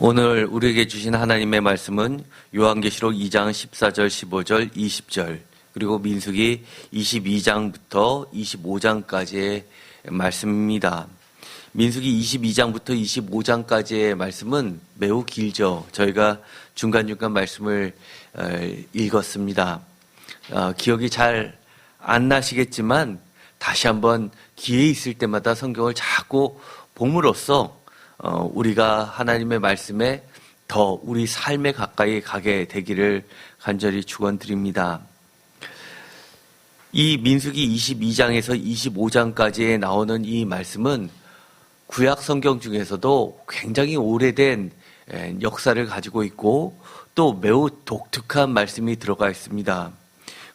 오늘 우리에게 주신 하나님의 말씀은 요한계시록 2장 14절, 15절, 20절 그리고 민수기 22장부터 25장까지의 말씀입니다. 민수기 22장부터 25장까지의 말씀은 매우 길죠. 저희가 중간중간 말씀을 읽었습니다. 기억이 잘 안 나시겠지만 다시 한번 기회 있을 때마다 성경을 자꾸 봄으로써 우리가 하나님의 말씀에 더 우리 삶에 가까이 가게 되기를 간절히 축원드립니다. 이 민수기 22장에서 25장까지에 나오는 이 말씀은 구약 성경 중에서도 굉장히 오래된 역사를 가지고 있고 또 매우 독특한 말씀이 들어가 있습니다.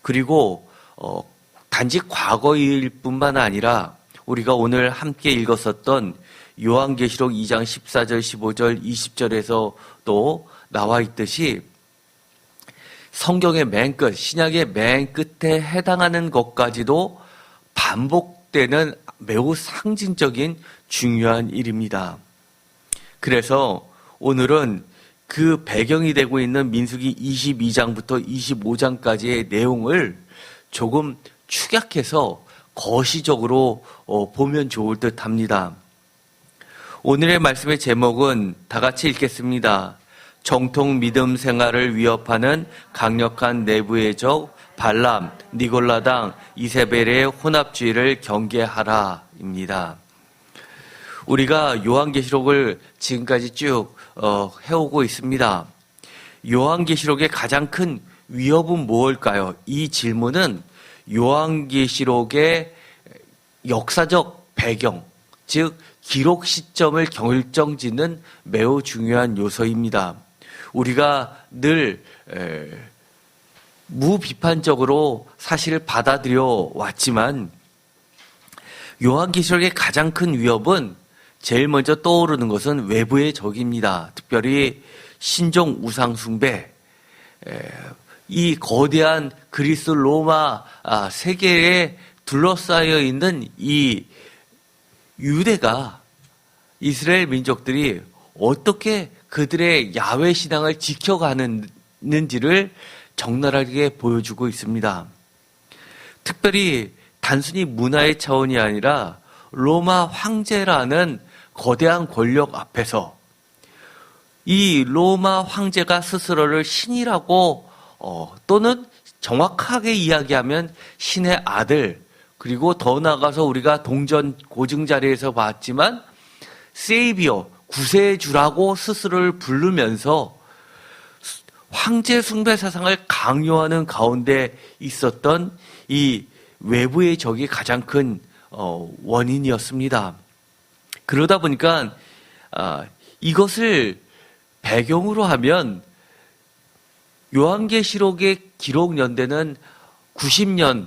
그리고 단지 과거일 뿐만 아니라 우리가 오늘 함께 읽었었던 요한계시록 2장 14절, 15절, 20절에서 또 나와 있듯이 성경의 맨 끝, 신약의 맨 끝에 해당하는 것까지도 반복되는 매우 상징적인 중요한 일입니다. 그래서 오늘은 그 배경이 되고 있는 민수기 22장부터 25장까지의 내용을 조금 축약해서 거시적으로 보면 좋을 듯 합니다. 오늘의 말씀의 제목은 다 같이 읽겠습니다. 정통 믿음 생활을 위협하는 강력한 내부의 적 발람, 니골라당, 이세벨의 혼합주의를 경계하라 입니다. 우리가 요한계시록을 지금까지 쭉 해오고 있습니다. 요한계시록의 가장 큰 위협은 무엇일까요? 이 질문은 요한계시록의 역사적 배경, 즉 기록 시점을 결정짓는 매우 중요한 요소입니다. 우리가 늘 무비판적으로 사실을 받아들여 왔지만 요한계시록의 가장 큰 위협은 제일 먼저 떠오르는 것은 외부의 적입니다. 특별히 신종 우상 숭배, 이 거대한 그리스 로마 세계에 둘러싸여 있는 이 유대가 이스라엘 민족들이 어떻게 그들의 야훼 신앙을 지켜가는지를 적나라하게 보여주고 있습니다. 특별히 단순히 문화의 차원이 아니라 로마 황제라는 거대한 권력 앞에서 이 로마 황제가 스스로를 신이라고 또는 정확하게 이야기하면 신의 아들, 그리고 더 나아가서 우리가 동전 고증 자리에서 봤지만 세이비어, 구세주라고 스스로를 부르면서 황제 숭배 사상을 강요하는 가운데 있었던 이 외부의 적이 가장 큰 원인이었습니다. 그러다 보니까 이것을 배경으로 하면 요한계시록의 기록 연대는 90년을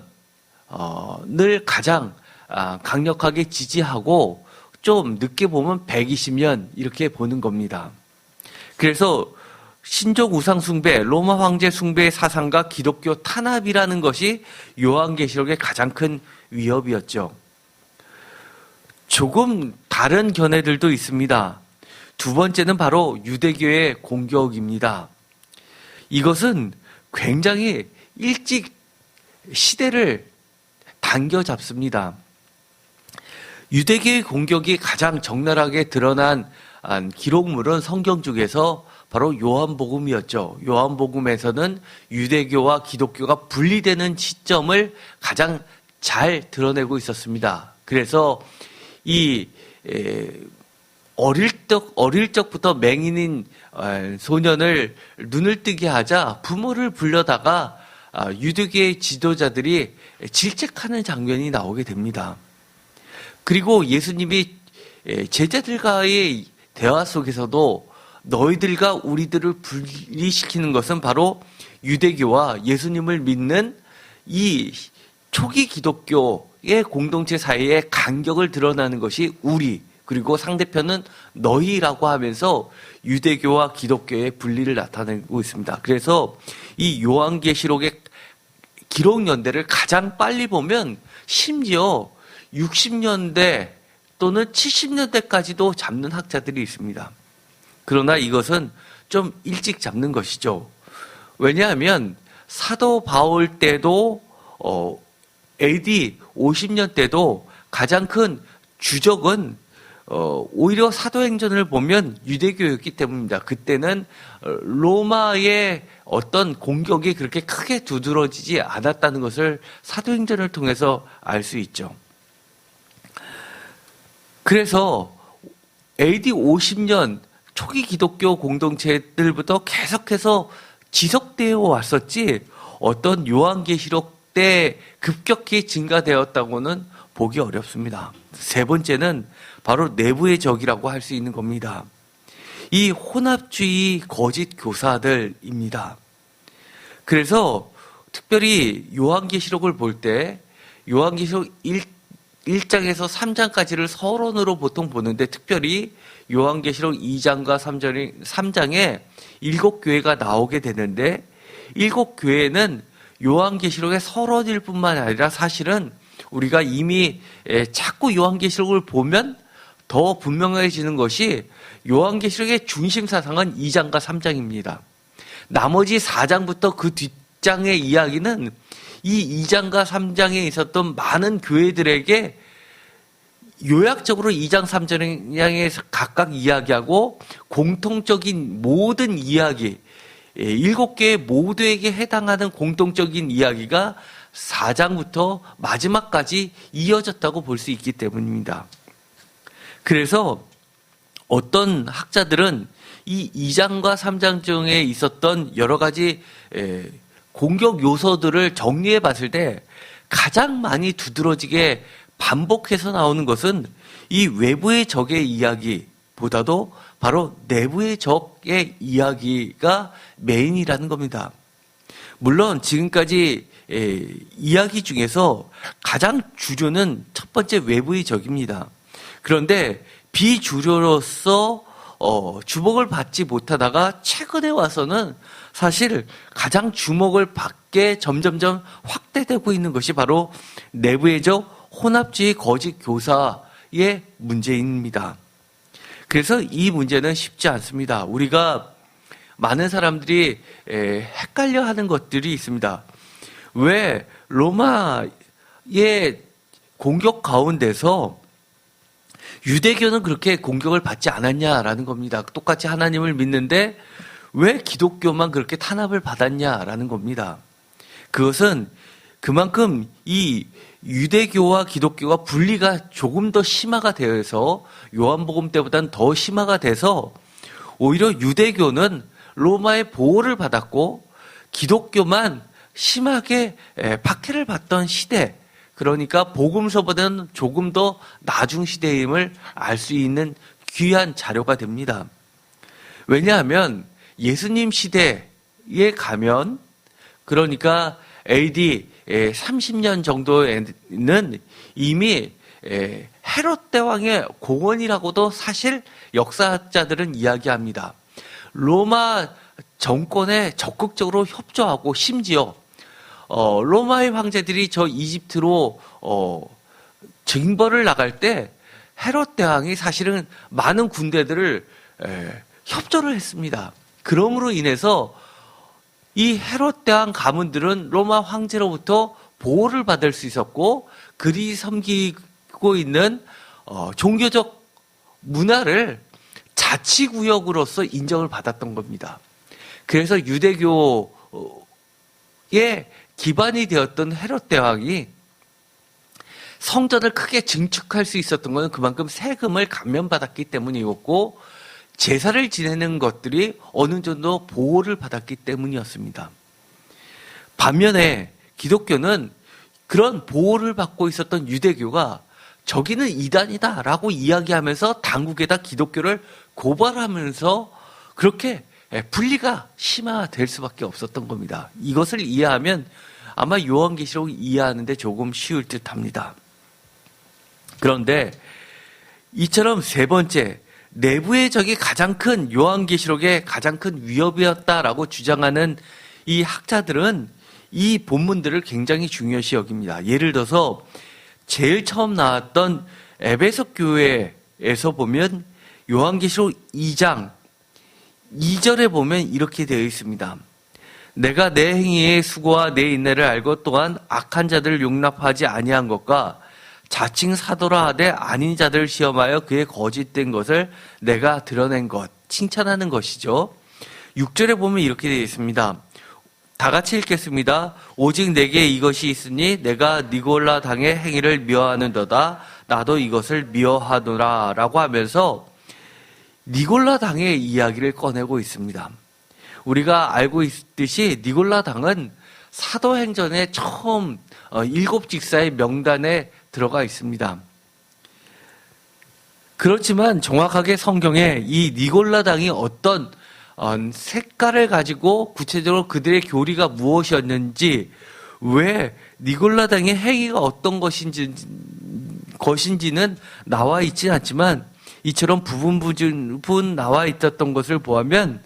가장 강력하게 지지하고 좀 늦게 보면 120년 이렇게 보는 겁니다. 그래서 신족 우상 숭배, 로마 황제 숭배의 사상과 기독교 탄압이라는 것이 요한계시록의 가장 큰 위협이었죠. 조금 다른 견해들도 있습니다. 두 번째는 바로 유대교의 공격입니다. 이것은 굉장히 일찍 시대를 당겨잡습니다. 유대교의 공격이 가장 적나라하게 드러난 기록물은 성경 중에서 바로 요한복음이었죠. 요한복음에서는 유대교와 기독교가 분리되는 시점을 가장 잘 드러내고 있었습니다. 그래서 이 어릴 적부터 맹인인 소년을 눈을 뜨게 하자 부모를 불러다가 유대교의 지도자들이 질책하는 장면이 나오게 됩니다. 그리고 예수님이 제자들과의 대화 속에서도 너희들과 우리들을 분리시키는 것은 바로 유대교와 예수님을 믿는 이 초기 기독교의 공동체 사이의 간격을 드러나는 것이 우리, 그리고 상대편은 너희라고 하면서 유대교와 기독교의 분리를 나타내고 있습니다. 그래서 이 요한계시록의 기록 연대를 가장 빨리 보면 심지어 60년대 또는 70년대까지도 잡는 학자들이 있습니다. 그러나 이것은 좀 일찍 잡는 것이죠. 왜냐하면 사도 바울 때도 AD 50년 때도 가장 큰 주적은 오히려 사도행전을 보면 유대교였기 때문입니다. 그때는 로마의 어떤 공격이 그렇게 크게 두드러지지 않았다는 것을 사도행전을 통해서 알 수 있죠. 그래서 AD 50년 초기 기독교 공동체들부터 계속해서 지속되어 왔었지 어떤 요한계시록 때 급격히 증가되었다고는 보기 어렵습니다. 세 번째는 바로 내부의 적이라고 할 수 있는 겁니다. 이 혼합주의 거짓 교사들입니다. 그래서 특별히 요한계시록을 볼 때 요한계시록 1장에서 3장까지를 서론으로 보통 보는데 특별히 요한계시록 2장과 3장에 7교회가 나오게 되는데 7교회는 요한계시록의 서론일 뿐만 아니라 사실은 우리가 이미 자꾸 요한계시록을 보면 더 분명해지는 것이 요한계시록의 중심 사상은 2장과 3장입니다. 나머지 4장부터 그 뒷장의 이야기는 이 2장과 3장에 있었던 많은 교회들에게 요약적으로 2장, 3장에서 각각 이야기하고 공통적인 모든 이야기, 7개의 모두에게 해당하는 공통적인 이야기가 4장부터 마지막까지 이어졌다고 볼 수 있기 때문입니다. 그래서 어떤 학자들은 이 2장과 3장 중에 있었던 여러 가지 공격 요소들을 정리해 봤을 때 가장 많이 두드러지게 반복해서 나오는 것은 이 외부의 적의 이야기보다도 바로 내부의 적의 이야기가 메인이라는 겁니다. 물론 지금까지 이야기 중에서 가장 주류는 첫 번째 외부의 적입니다. 그런데 비주류로서 주목을 받지 못하다가 최근에 와서는 사실 가장 주목을 받게 점점점 확대되고 있는 것이 바로 내부의 적 혼합주의 거짓 교사의 문제입니다. 그래서 이 문제는 쉽지 않습니다. 우리가 많은 사람들이 헷갈려 하는 것들이 있습니다. 왜 로마의 공격 가운데서 유대교는 그렇게 공격을 받지 않았냐라는 겁니다. 똑같이 하나님을 믿는데 왜 기독교만 그렇게 탄압을 받았냐라는 겁니다. 그것은 그만큼 이 유대교와 기독교가 분리가 조금 더 심화가 되어서 요한복음 때보다는 더 심화가 돼서 오히려 유대교는 로마의 보호를 받았고 기독교만 심하게 박해를 받던 시대, 그러니까 복음서보다는 조금 더 나중 시대임을 알 수 있는 귀한 자료가 됩니다. 왜냐하면 예수님 시대에 가면 그러니까 AD 30년 정도에는 이미 헤롯 대왕의 공원이라고도 사실 역사학자들은 이야기합니다. 로마 정권에 적극적으로 협조하고 심지어 로마의 황제들이 저 이집트로 징벌을 나갈 때 헤롯 대왕이 사실은 많은 군대들을 협조를 했습니다. 그러므로 인해서 이 헤롯 대왕 가문들은 로마 황제로부터 보호를 받을 수 있었고 그리 섬기고 있는 종교적 문화를 자치구역으로서 인정을 받았던 겁니다. 그래서 유대교의 기반이 되었던 헤롯 대왕이 성전을 크게 증축할 수 있었던 것은 그만큼 세금을 감면받았기 때문이었고 제사를 지내는 것들이 어느 정도 보호를 받았기 때문이었습니다. 반면에 기독교는 그런 보호를 받고 있었던 유대교가 저기는 이단이다라고 이야기하면서 당국에다 기독교를 고발하면서 그렇게 분리가 심화될 수밖에 없었던 겁니다. 이것을 이해하면 아마 요한계시록을 이해하는데 조금 쉬울 듯합니다. 그런데 이처럼 세 번째 내부의 적이 가장 큰 요한계시록의 가장 큰 위협이었다라고 주장하는 이 학자들은 이 본문들을 굉장히 중요시 여깁니다. 예를 들어서 제일 처음 나왔던 에베소 교회에서 보면 요한계시록 2장 2절에 보면 이렇게 되어 있습니다. 내가 내 행위의 수고와 내 인내를 알고 또한 악한 자들을 용납하지 아니한 것과 자칭 사도라 하되 아닌 자들을 시험하여 그의 거짓된 것을 내가 드러낸 것, 칭찬하는 것이죠. 6절에 보면 이렇게 되어 있습니다. 다 같이 읽겠습니다. 오직 내게 이것이 있으니 내가 니골라 당의 행위를 미워하는도다. 나도 이것을 미워하노라 라고 하면서 니골라 당의 이야기를 꺼내고 있습니다. 우리가 알고 있듯이 니골라 당은 사도행전에 처음 7직사의 명단에 들어가 있습니다. 그렇지만 정확하게 성경에 이 니골라 당이 어떤 색깔을 가지고 구체적으로 그들의 교리가 무엇이었는지, 왜 니골라 당의 행위가 어떤 것인지는 나와 있진 않지만 이처럼 부분 나와 있었던 것을 보면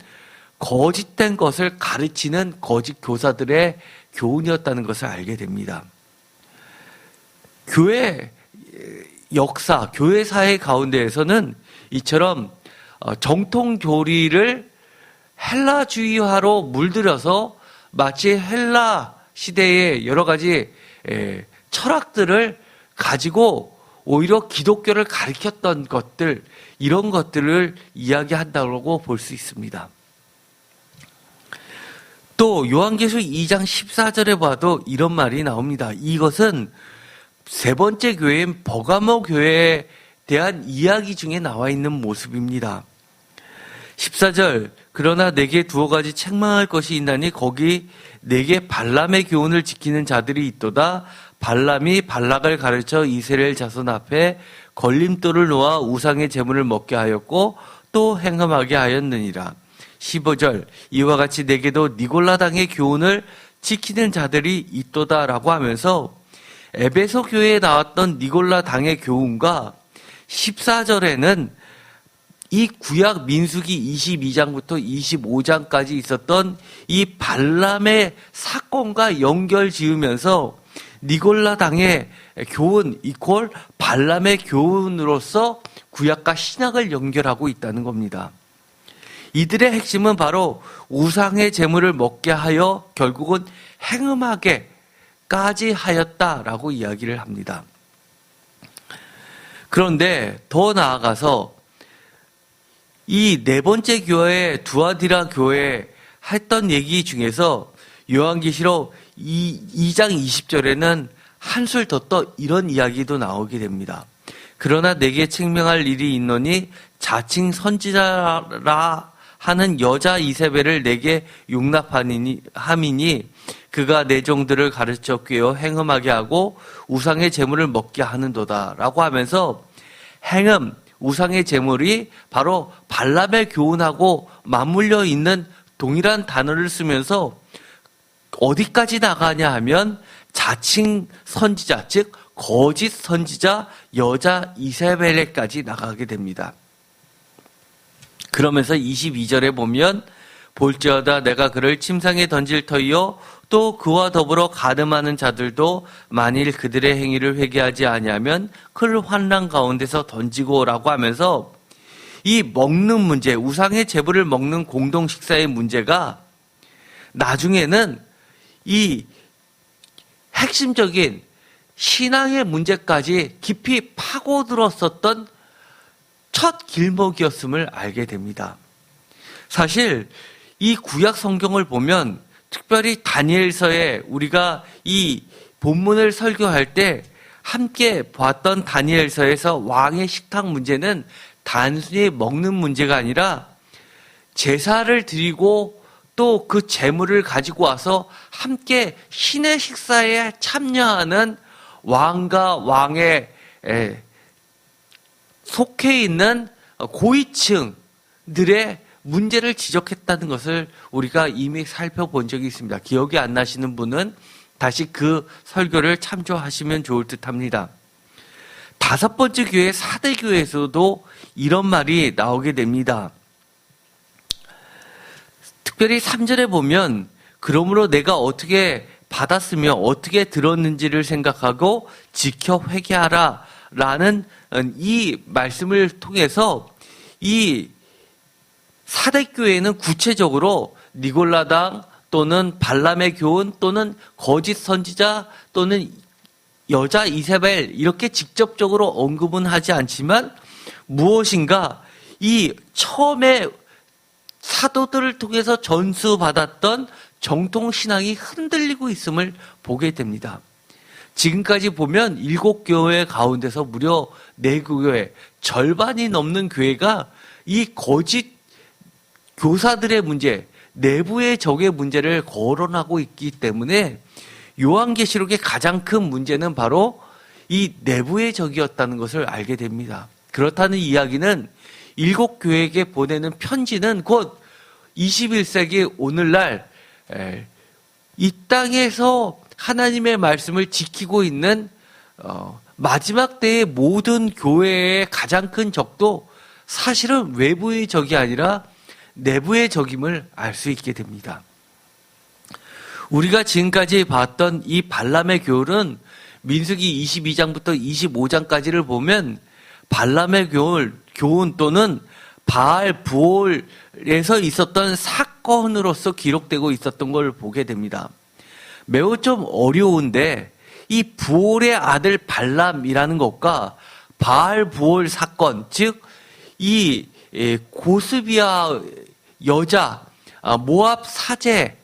거짓된 것을 가르치는 거짓 교사들의 교훈이었다는 것을 알게 됩니다. 교회 역사, 교회 사회 가운데에서는 이처럼 정통 교리를 헬라주의화로 물들여서 마치 헬라 시대의 여러 가지 철학들을 가지고 오히려 기독교를 가리켰던 것들, 이런 것들을 이야기한다고 볼 수 있습니다. 또 요한계시록 2장 14절에 봐도 이런 말이 나옵니다. 이것은 세 번째 교회인 버가모 교회에 대한 이야기 중에 나와 있는 모습입니다. 14절, 그러나 내게 두어 가지 책망할 것이 있나니 거기 내게 발람의 교훈을 지키는 자들이 있도다. 발람이 발락을 가르쳐 이스라엘 자손 앞에 걸림돌을 놓아 우상의 제물을 먹게 하였고 또 행음하게 하였느니라. 15절, 이와 같이 내게도 니골라 당의 교훈을 지키는 자들이 있도다라고 하면서 에베소 교회에 나왔던 니골라 당의 교훈과 14절에는 이 구약 민수기 22장부터 25장까지 있었던 이 발람의 사건과 연결 지으면서 니골라 당의 교훈 이퀄 발람의 교훈으로서 구약과 신약을 연결하고 있다는 겁니다. 이들의 핵심은 바로 우상의 제물을 먹게 하여 결국은 행음하게까지 하였다라고 이야기를 합니다. 그런데 더 나아가서 이 네 번째 교회, 두아디라 교회 했던 얘기 중에서 요한계시록 2장 20절에는 한술 더 떠 이런 이야기도 나오게 됩니다. 그러나 내게 책명할 일이 있노니 자칭 선지자라 하는 여자 이세벨을 내게 용납함이니 그가 내 종들을 가르쳐 꾀어 행음하게 하고 우상의 제물을 먹게 하는도다 라고 하면서 행음, 우상의 제물이 바로 발람의 교훈하고 맞물려 있는 동일한 단어를 쓰면서 어디까지 나가냐 하면 자칭 선지자, 즉 거짓 선지자 여자 이세벨에까지 나가게 됩니다. 그러면서 22절에 보면 볼지어다 내가 그를 침상에 던질 터이요 또 그와 더불어 가늠하는 자들도 만일 그들의 행위를 회개하지 아니하면 큰 환난 가운데서 던지고라고 하면서 이 먹는 문제, 우상의 제물을 먹는 공동 식사의 문제가 나중에는 이 핵심적인 신앙의 문제까지 깊이 파고들었었던 첫 길목이었음을 알게 됩니다. 사실 이 구약 성경을 보면 특별히 다니엘서에 우리가 이 본문을 설교할 때 함께 봤던 다니엘서에서 왕의 식탁 문제는 단순히 먹는 문제가 아니라 제사를 드리고 또 그 제물을 가지고 와서 함께 신의 식사에 참여하는 왕과 왕의 속해 있는 고위층들의 문제를 지적했다는 것을 우리가 이미 살펴본 적이 있습니다. 기억이 안 나시는 분은 다시 그 설교를 참조하시면 좋을 듯 합니다. 다섯 번째 교회 사대교회에서도 이런 말이 나오게 됩니다. 특별히 3절에 보면 그러므로 내가 어떻게 받았으며 어떻게 들었는지를 생각하고 지켜 회개하라 라는 이 말씀을 통해서 이 사대교회는 구체적으로 니골라당 또는 발람의 교훈 또는 거짓 선지자 또는 여자 이세벨 이렇게 직접적으로 언급은 하지 않지만 무엇인가 이 처음에 사도들을 통해서 전수받았던 정통신앙이 흔들리고 있음을 보게 됩니다. 지금까지 보면 7교회 가운데서 무려 4교회, 절반이 넘는 교회가 이 거짓 교사들의 문제, 내부의 적의 문제를 거론하고 있기 때문에 요한계시록의 가장 큰 문제는 바로 이 내부의 적이었다는 것을 알게 됩니다. 그렇다는 이야기는 7교회에게 보내는 편지는 곧 21세기 오늘날 이 땅에서 하나님의 말씀을 지키고 있는 마지막 때의 모든 교회의 가장 큰 적도 사실은 외부의 적이 아니라 내부의 적임을 알 수 있게 됩니다. 우리가 지금까지 봤던 이 발람의 교훈은 민수기 22장부터 25장까지를 보면 발람의 교훈 또는 바알 부올에서 있었던 사건으로서 기록되고 있었던 걸 보게 됩니다. 매우 좀 어려운데 이 부올의 아들 발람이라는 것과 바알 부올 사건, 즉 이 고스비아 여자 모압 사제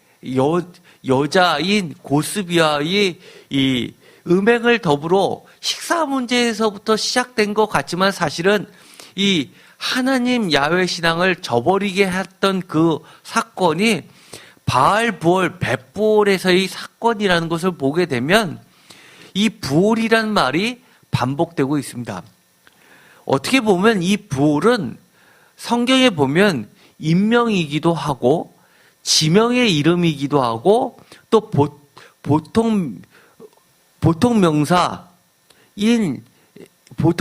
여자인 고스비아의 이 음행을 더불어 식사 문제에서부터 시작된 것 같지만 사실은 이 하나님 야훼 신앙을 저버리게 했던 그 사건이 바알 부올 벳부올에서의 사건이라는 것을 보게 되면 이 부올이라는 말이 반복되고 있습니다. 어떻게 보면 이 부올은 성경에 보면 인명이기도 하고 지명의 이름이기도 하고 또 보통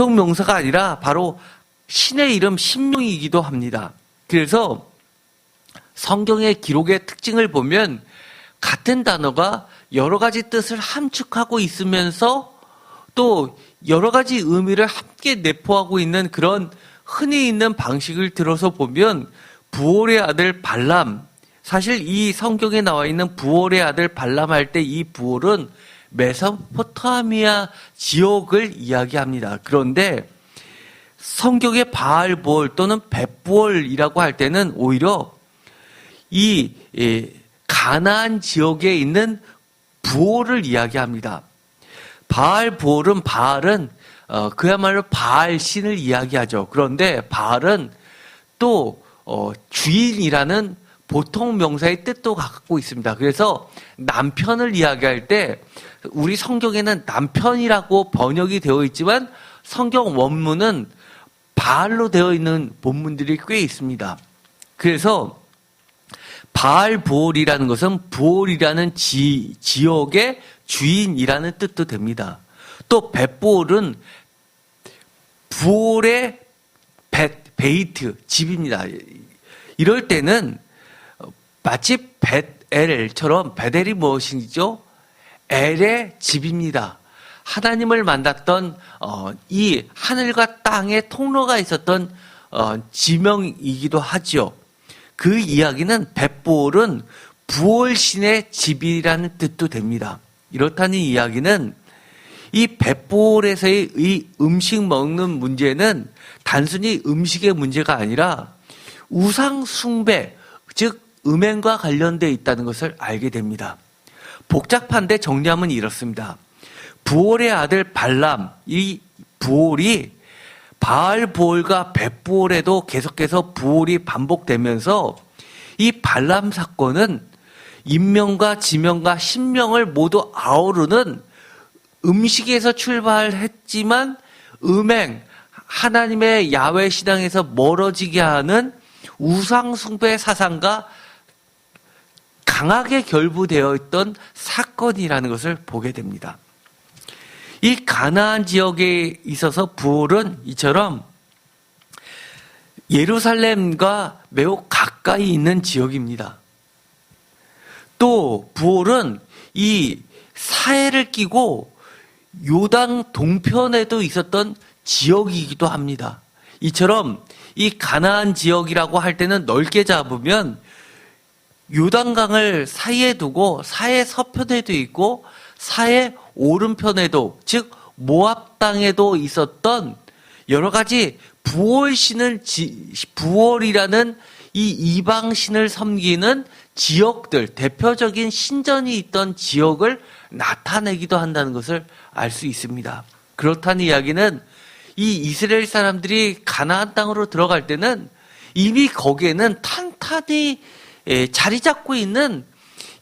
명사가 아니라 바로 신의 이름 신명이기도 합니다. 그래서 성경의 기록의 특징을 보면 같은 단어가 여러 가지 뜻을 함축하고 있으면서 또 여러 가지 의미를 함께 내포하고 있는 그런 흔히 있는 방식을 들어서 보면 부올의 아들 발람, 사실 이 성경에 나와 있는 부올의 아들 발람 할 때 이 부올은 메소포타미아 지역을 이야기합니다. 그런데 성경의 바알 부올 또는 벳부올이라고 할 때는 오히려 이 가나안 지역에 있는 부올을 이야기합니다. 바알 부올은 그야말로 바알 신을 이야기하죠. 그런데 바알은 또 주인이라는 보통 명사의 뜻도 갖고 있습니다. 그래서 남편을 이야기할 때 우리 성경에는 남편이라고 번역이 되어 있지만 성경 원문은 바알로 되어 있는 본문들이 꽤 있습니다. 그래서 바알 부올이라는 것은 부올이라는 지역의 주인이라는 뜻도 됩니다. 또 벳부올은 부올의 베이트, 집입니다. 이럴 때는 마치 벳엘처럼 베델이 무엇이죠? 엘의 집입니다. 하나님을 만났던 이 하늘과 땅의 통로가 있었던 지명이기도 하죠. 그 이야기는 벳부올은 부올신의 집이라는 뜻도 됩니다. 이렇다는 이야기는 이 벳부올에서의 이 음식 먹는 문제는 단순히 음식의 문제가 아니라 우상 숭배, 즉 음행과 관련되어 있다는 것을 알게 됩니다. 복잡한데 정리하면 이렇습니다. 부올의 아들 발람, 이 부올이 바알 부올과 벳부올에도 계속해서 부올이 반복되면서 이 발람 사건은 인명과 지명과 신명을 모두 아우르는 음식에서 출발했지만 음행, 하나님의 야훼 신앙에서 멀어지게 하는 우상 숭배 사상과 강하게 결부되어 있던 사건이라는 것을 보게 됩니다. 이 가나안 지역에 있어서 부올은 이처럼 예루살렘과 매우 가까이 있는 지역입니다. 또 부올은 이 사해를 끼고 요당 동편에도 있었던 지역이기도 합니다. 이처럼 이 가나안 지역이라고 할 때는 넓게 잡으면 요단강을 사이에 두고 사해 서편에도 있고 사해 오른편에도, 즉 모압 땅에도 있었던 여러 가지 부월이라는 이 이방 신을 섬기는 지역들, 대표적인 신전이 있던 지역을 나타내기도 한다는 것을 알 수 있습니다. 그렇다는 이야기는 이 이스라엘 사람들이 가나안 땅으로 들어갈 때는 이미 거기에는 탄탄히 자리 잡고 있는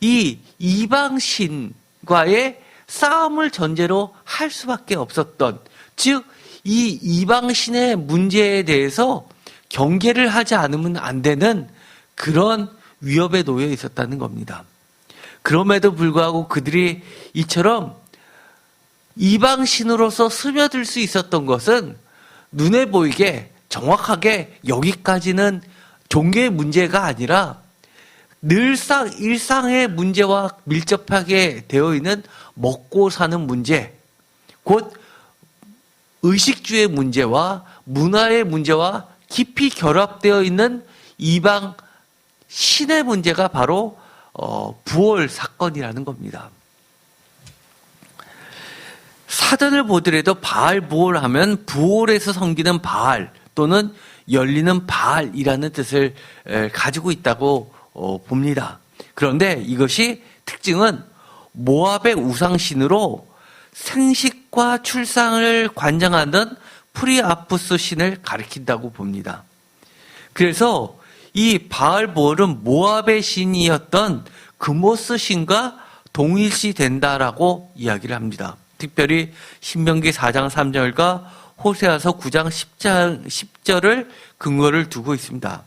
이 이방 신과의 싸움을 전제로 할 수밖에 없었던, 즉 이 이방 신의 문제에 대해서 경계를 하지 않으면 안 되는 그런 위협에 놓여 있었다는 겁니다. 그럼에도 불구하고 그들이 이처럼 이방 신으로서 스며들 수 있었던 것은 눈에 보이게 정확하게 여기까지는 종교의 문제가 아니라 늘상 일상의 문제와 밀접하게 되어 있는 먹고 사는 문제, 곧 의식주의 문제와 문화의 문제와 깊이 결합되어 있는 이방 신의 문제가 바로 부월 사건이라는 겁니다. 사전을 보더라도 바알 부월 하면 부월에서 섬기는 바알 또는 열리는 바알이라는 뜻을 가지고 있다고 봅니다. 그런데 이것이 특징은 모압의 우상신으로 생식과 출산을 관장하는 프리아푸스 신을 가리킨다고 봅니다. 그래서 이 바알부올은 모압의 신이었던 그모스 신과 동일시 된다라고 이야기를 합니다. 특별히 신명기 4장 3절과 호세아서 9장 10절을 근거를 두고 있습니다.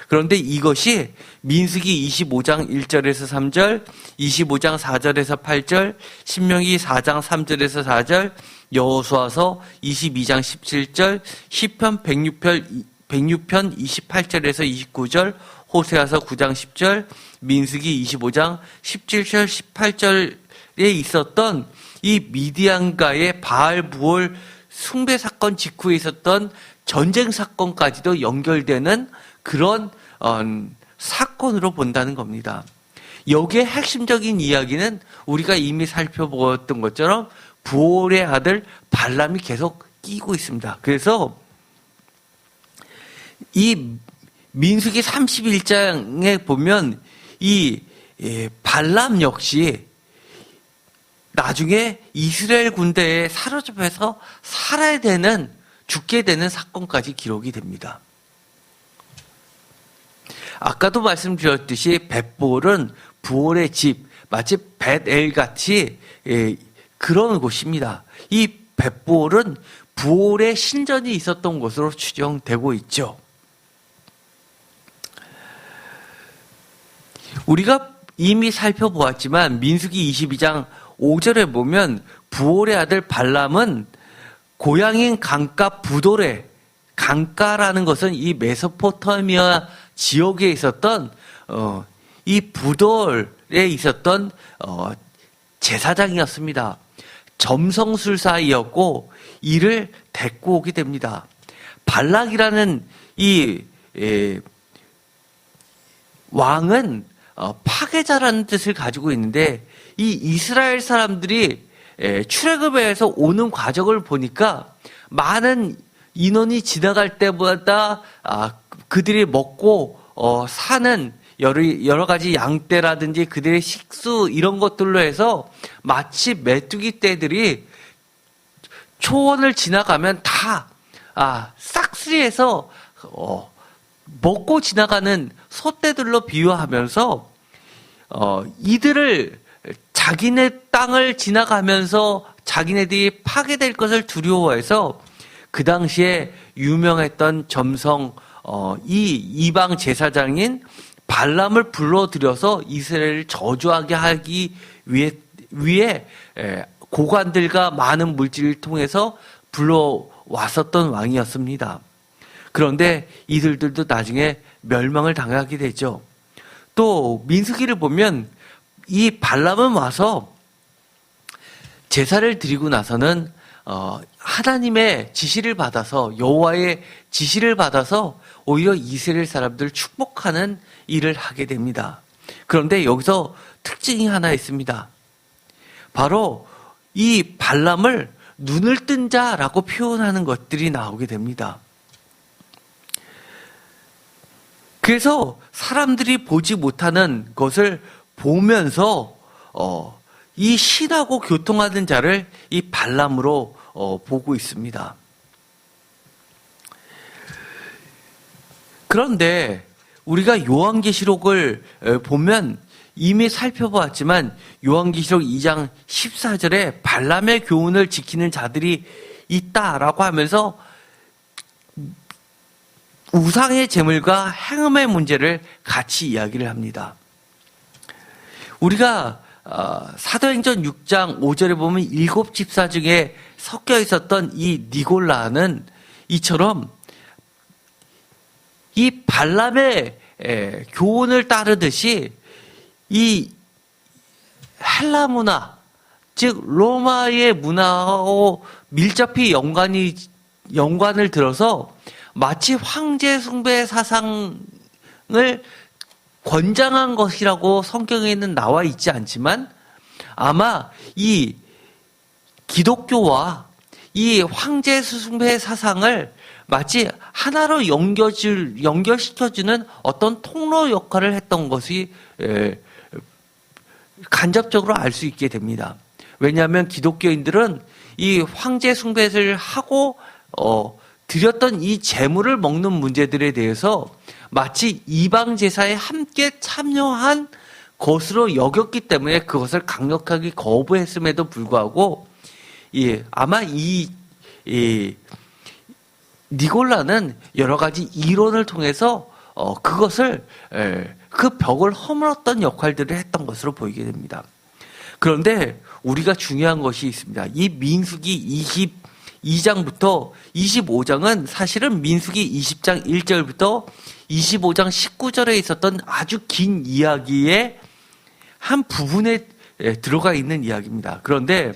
그런데 이것이 민수기 25장 1절에서 3절, 25장 4절에서 8절, 신명기 4장 3절에서 4절, 여호수아서 22장 17절, 시편 106편 28절에서 29절, 호세아서 9장 10절, 민수기 25장 17절 18절에 있었던 이 미디안과의 바알 부올 숭배 사건 직후에 있었던 전쟁 사건까지도 연결되는 그런 사건으로 본다는 겁니다. 여기에 핵심적인 이야기는 우리가 이미 살펴보았던 것처럼 부올의 아들 발람이 계속 끼고 있습니다. 그래서 이 민수기 31장에 보면 이 발람 역시 나중에 이스라엘 군대에 사로잡혀서 살아야 되는, 죽게 되는 사건까지 기록이 됩니다. 아까도 말씀드렸듯이 벳볼은 부올의 집, 마치 벳엘 같이 그런 곳입니다. 이 벳볼은 부올의 신전이 있었던 곳으로 추정되고 있죠. 우리가 이미 살펴보았지만 민수기 22장 5절에 보면 부올의 아들 발람은 고향인 강가 부돌에, 강가라는 것은 이 메소포타미아 지역에 있었던 이 부돌에 있었던 제사장이었습니다. 점성술사이었고 이를 데리고 오게 됩니다. 발락이라는 이 왕은 파괴자라는 뜻을 가지고 있는데 이 이스라엘 사람들이 출애굽에서 오는 과정을 보니까 많은 인원이 지나갈 때마다 그들이 먹고 사는 여러 가지 양떼라든지 그들의 식수 이런 것들로 해서 마치 메뚜기 떼들이 초원을 지나가면 다 싹쓸이해서 먹고 지나가는 소떼들로 비유하면서 이들을 자기네 땅을 지나가면서 자기네들이 파괴될 것을 두려워해서 그 당시에 유명했던 점성 이 이방 제사장인 발람을 불러들여서 이스라엘을 저주하게 하기 위해 고관들과 많은 물질을 통해서 불러왔었던 왕이었습니다. 그런데 이들도 나중에 멸망을 당하게 되죠. 또 민수기를 보면 이 발람은 와서 제사를 드리고 나서는 하나님의 지시를 받아서, 여호와의 지시를 받아서 오히려 이스라엘 사람들을 축복하는 일을 하게 됩니다. 그런데 여기서 특징이 하나 있습니다. 바로 이 발람을 눈을 뜬 자라고 표현하는 것들이 나오게 됩니다. 그래서 사람들이 보지 못하는 것을 보면서 이 신하고 교통하는 자를 이 발람으로 보고 있습니다. 그런데 우리가 요한계시록을 보면 이미 살펴보았지만 요한계시록 2장 14절에 발람의 교훈을 지키는 자들이 있다라고 하면서 우상의 제물과 행음의 문제를 같이 이야기를 합니다. 우리가 사도행전 6장 5절에 보면 7집사 중에 섞여 있었던 이 니골라는 이처럼 이 발람의 교훈을 따르듯이 이 헬라 문화, 즉 로마의 문화하고 밀접히 연관을 들어서 마치 황제 숭배 사상을 권장한 것이라고 성경에는 나와 있지 않지만 아마 이 기독교와 이 황제 숭배 사상을 마치 하나로 연결시켜주는 어떤 통로 역할을 했던 것이 간접적으로 알 수 있게 됩니다. 왜냐하면 기독교인들은 이 황제 숭배를 하고 드렸던 이 제물을 먹는 문제들에 대해서 마치 이방 제사에 함께 참여한 것으로 여겼기 때문에 그것을 강력하게 거부했음에도 불구하고 아마 이 니골라는 여러 가지 이론을 통해서 그것을 그 벽을 허물었던 역할들을 했던 것으로 보이게 됩니다. 그런데 우리가 중요한 것이 있습니다. 이 민수기 22장부터 25장은 사실은 민수기 20장 1절부터 25장 19절에 있었던 아주 긴 이야기의 한 부분에 들어가 있는 이야기입니다. 그런데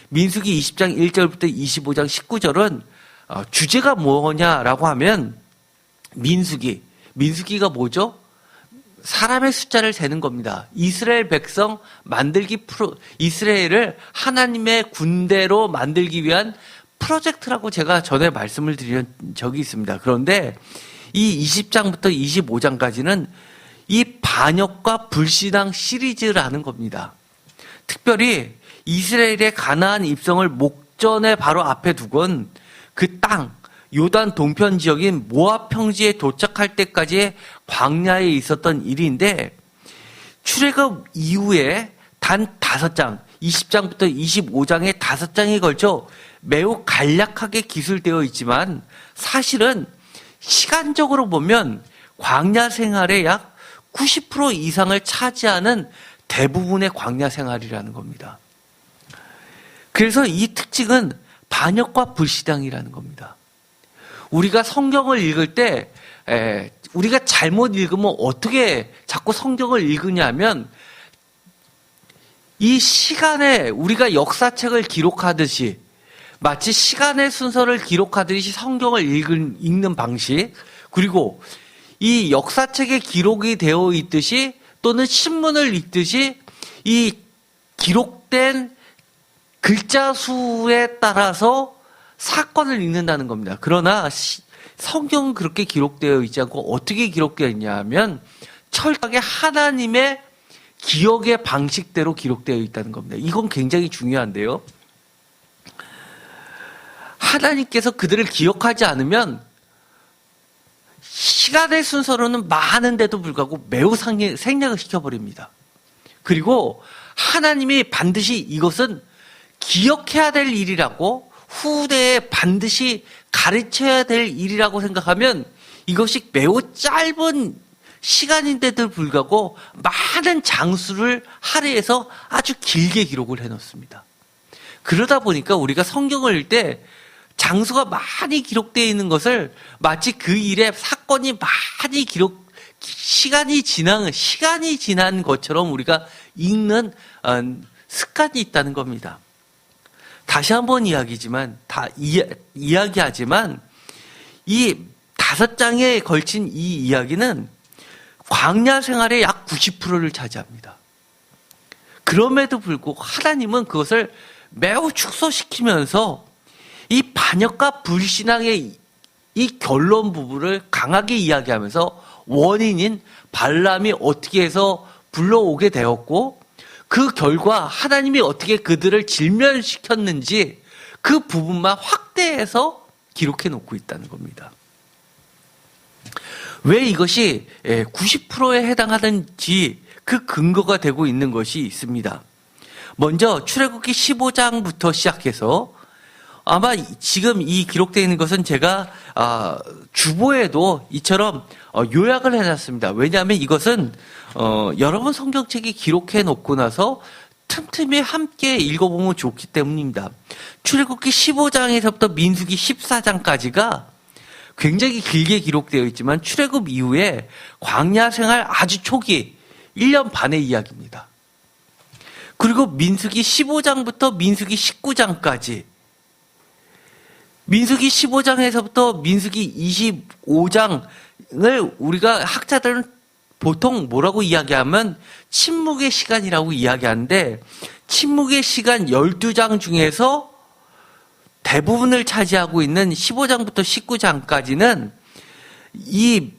민수기 20장 1절부터 25장 19절은 주제가 뭐냐라고 하면 민수기가 뭐죠? 사람의 숫자를 세는 겁니다. 이스라엘 백성 이스라엘을 하나님의 군대로 만들기 위한 프로젝트라고 제가 전에 말씀을 드린 적이 있습니다. 그런데 이 20장부터 25장까지는 이 반역과 불신앙 시리즈라는 겁니다. 특별히 이스라엘의 가나안 입성을 목전에 바로 앞에 두곤 그 땅, 요단 동편 지역인 모압 평지에 도착할 때까지의 광야에 있었던 일인데 출애굽 이후에 단 5장, 20장부터 25장에 5장에 걸쳐 매우 간략하게 기술되어 있지만 사실은 시간적으로 보면 광야 생활의 약 90% 이상을 차지하는 대부분의 광야 생활이라는 겁니다. 그래서 이 특징은 반역과 불신앙이라는 겁니다. 우리가 성경을 읽을 때 우리가 잘못 읽으면 어떻게 자꾸 성경을 읽으냐면 이 시간에 우리가 역사책을 기록하듯이 마치 시간의 순서를 기록하듯이 성경을 읽는 방식, 그리고 이 역사책에 기록이 되어 있듯이 또는 신문을 읽듯이 이 기록된 글자 수에 따라서 사건을 읽는다는 겁니다. 그러나 성경은 그렇게 기록되어 있지 않고 어떻게 기록되어 있냐 하면 철저하게 하나님의 기억의 방식대로 기록되어 있다는 겁니다. 이건 굉장히 중요한데요. 하나님께서 그들을 기억하지 않으면 시간의 순서로는 많은데도 불구하고 매우 생략을 시켜버립니다. 그리고 하나님이 반드시 이것은 기억해야 될 일이라고 후대에 반드시 가르쳐야 될 일이라고 생각하면 이것이 매우 짧은 시간인데도 불구하고 많은 장수를 할애해서 아주 길게 기록을 해놓습니다. 그러다 보니까 우리가 성경을 읽을 때 장수가 많이 기록되어 있는 것을 마치 그 일에 사건이 많이 시간이 지난 것처럼 우리가 읽는 습관이 있다는 겁니다. 다시 한번 이야기하지만 이 5장에 걸친 이 이야기는 광야 생활의 약 90%를 차지합니다. 그럼에도 불구하고 하나님은 그것을 매우 축소시키면서 이 반역과 불신앙의 이 결론 부분을 강하게 이야기하면서 원인인 발람이 어떻게 해서 불러오게 되었고 그 결과 하나님이 어떻게 그들을 질면시켰는지 그 부분만 확대해서 기록해 놓고 있다는 겁니다. 왜 이것이 90%에 해당하는지 그 근거가 되고 있는 것이 있습니다. 먼저 출애굽기 15장부터 시작해서 아마 지금 이 기록되어 있는 것은 제가 주보에도 이처럼 요약을 해놨습니다. 왜냐하면 이것은 여러 번 성경책이 기록해 놓고 나서 틈틈이 함께 읽어보면 좋기 때문입니다. 출애굽기 15장에서부터 민수기 14장까지가 굉장히 길게 기록되어 있지만 출애굽 이후에 광야 생활 아주 초기 1년 반의 이야기입니다. 그리고 민수기 15장부터 민수기 19장까지 민수기 15장에서부터 민수기 25장을 우리가 학자들은 보통 뭐라고 이야기하면 침묵의 시간이라고 이야기하는데 침묵의 시간 12장 중에서 대부분을 차지하고 있는 15장부터 19장까지는 이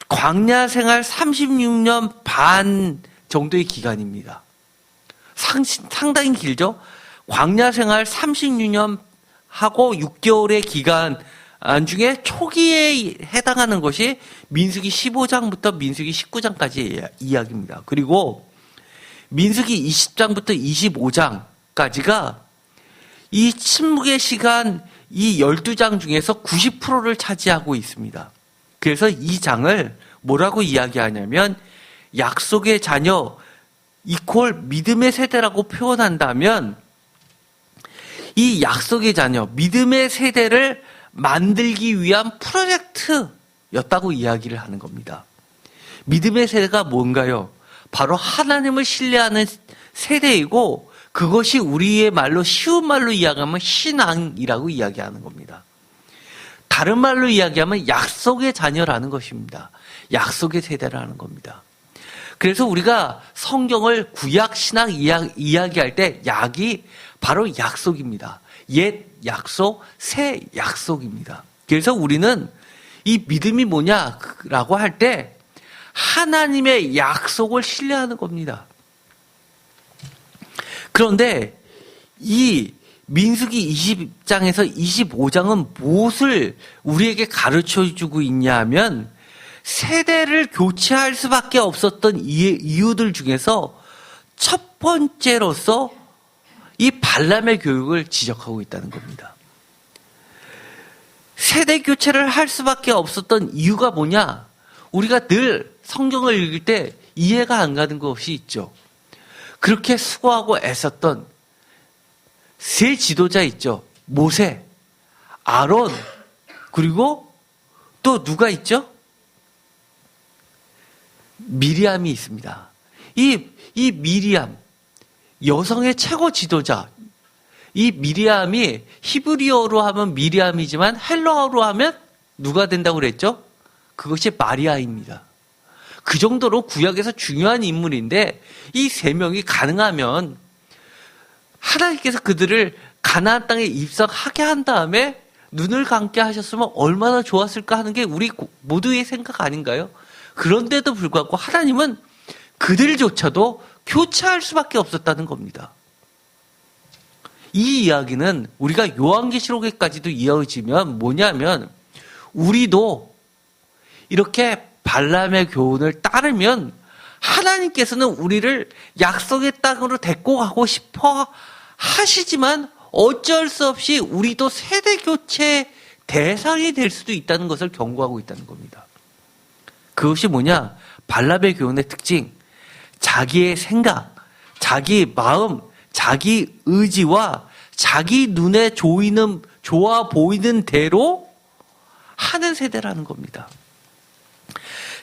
광야 생활 36년 반 정도의 기간입니다. 상당히 길죠? 광야 생활 36년 하고 6개월의 기간 중에 초기에 해당하는 것이 민수기 15장부터 민수기 19장까지의 이야기입니다. 그리고 민수기 20장부터 25장까지가 이 침묵의 시간 이 12장 중에서 90%를 차지하고 있습니다. 그래서 이 장을 뭐라고 이야기하냐면 약속의 자녀 이퀄 믿음의 세대라고 표현한다면 이 약속의 자녀, 믿음의 세대를 만들기 위한 프로젝트였다고 이야기를 하는 겁니다. 믿음의 세대가 뭔가요? 바로 하나님을 신뢰하는 세대이고 그것이 우리의 말로 쉬운 말로 이야기하면 신앙이라고 이야기하는 겁니다. 다른 말로 이야기하면 약속의 자녀라는 것입니다. 약속의 세대라는 겁니다. 그래서 우리가 성경을 구약 신학 이야기할 때 약이 바로 약속입니다. 옛 약속, 새 약속입니다. 그래서 우리는 이 믿음이 뭐냐라고 할 때 하나님의 약속을 신뢰하는 겁니다. 그런데 이 민수기 20장에서 25장은 무엇을 우리에게 가르쳐주고 있냐면 세대를 교체할 수밖에 없었던 이유들 중에서 첫 번째로서 이 발람의 교육을 지적하고 있다는 겁니다. 세대 교체를 할 수밖에 없었던 이유가 뭐냐? 우리가 늘 성경을 읽을 때 이해가 안 가는 것이 있죠. 그렇게 수고하고 애썼던 세 지도자 있죠. 모세, 아론, 그리고 또 누가 있죠? 미리암이 있습니다. 이 미리암, 여성의 최고 지도자. 이 미리암이 히브리어로 하면 미리암이지만 헬라어로 하면 누가 된다고 그랬죠? 그것이 마리아입니다. 그 정도로 구약에서 중요한 인물인데 이 세 명이 가능하면 하나님께서 그들을 가나안 땅에 입성하게 한 다음에 눈을 감게 하셨으면 얼마나 좋았을까 하는 게 우리 모두의 생각 아닌가요? 그런데도 불구하고 하나님은 그들조차도 교체할 수밖에 없었다는 겁니다. 이 이야기는 우리가 요한계시록에까지도 이어지면 뭐냐면 우리도 이렇게 발람의 교훈을 따르면 하나님께서는 우리를 약속의 땅으로 데리고 가고 싶어 하시지만 어쩔 수 없이 우리도 세대 교체 대상이 될 수도 있다는 것을 경고하고 있다는 겁니다. 그것이 뭐냐? 발람의 교훈의 특징, 자기의 생각, 자기 마음, 자기 의지와 자기 눈에 좋아 보이는 대로 하는 세대라는 겁니다.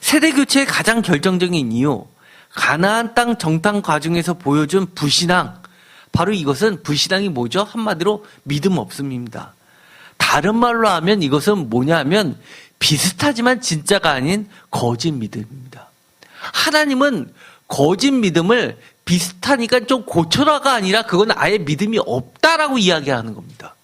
세대 교체의 가장 결정적인 이유, 가나안 땅 정탐 과정에서 보여준 불신앙, 바로 이것은 불신앙이 뭐죠? 한마디로 믿음 없음입니다. 다른 말로 하면 이것은 뭐냐 하면 비슷하지만 진짜가 아닌 거짓 믿음입니다. 하나님은 거짓 믿음을 비슷하니까 좀 고쳐라가 아니라 그건 아예 믿음이 없다라고 이야기하는 겁니다.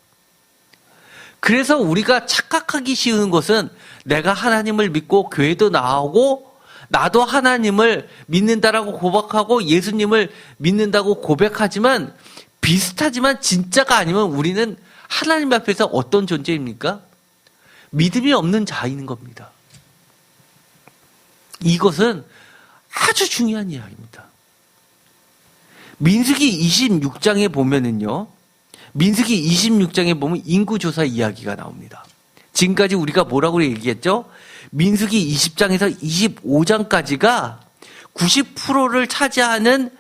그래서 우리가 착각하기 쉬운 것은 내가 하나님을 믿고 교회도 나오고 나도 하나님을 믿는다라고 고백하고 예수님을 믿는다고 고백하지만 비슷하지만 진짜가 아니면 우리는 하나님 앞에서 어떤 존재입니까? 믿음이 없는 자인 겁니다. 이것은 아주 중요한 이야기입니다. 민수기 26장에 보면은요, 민수기 26장에 보면 인구조사 이야기가 나옵니다. 지금까지 우리가 뭐라고 얘기했죠? 민수기 20장에서 25장까지가 90%를 차지하는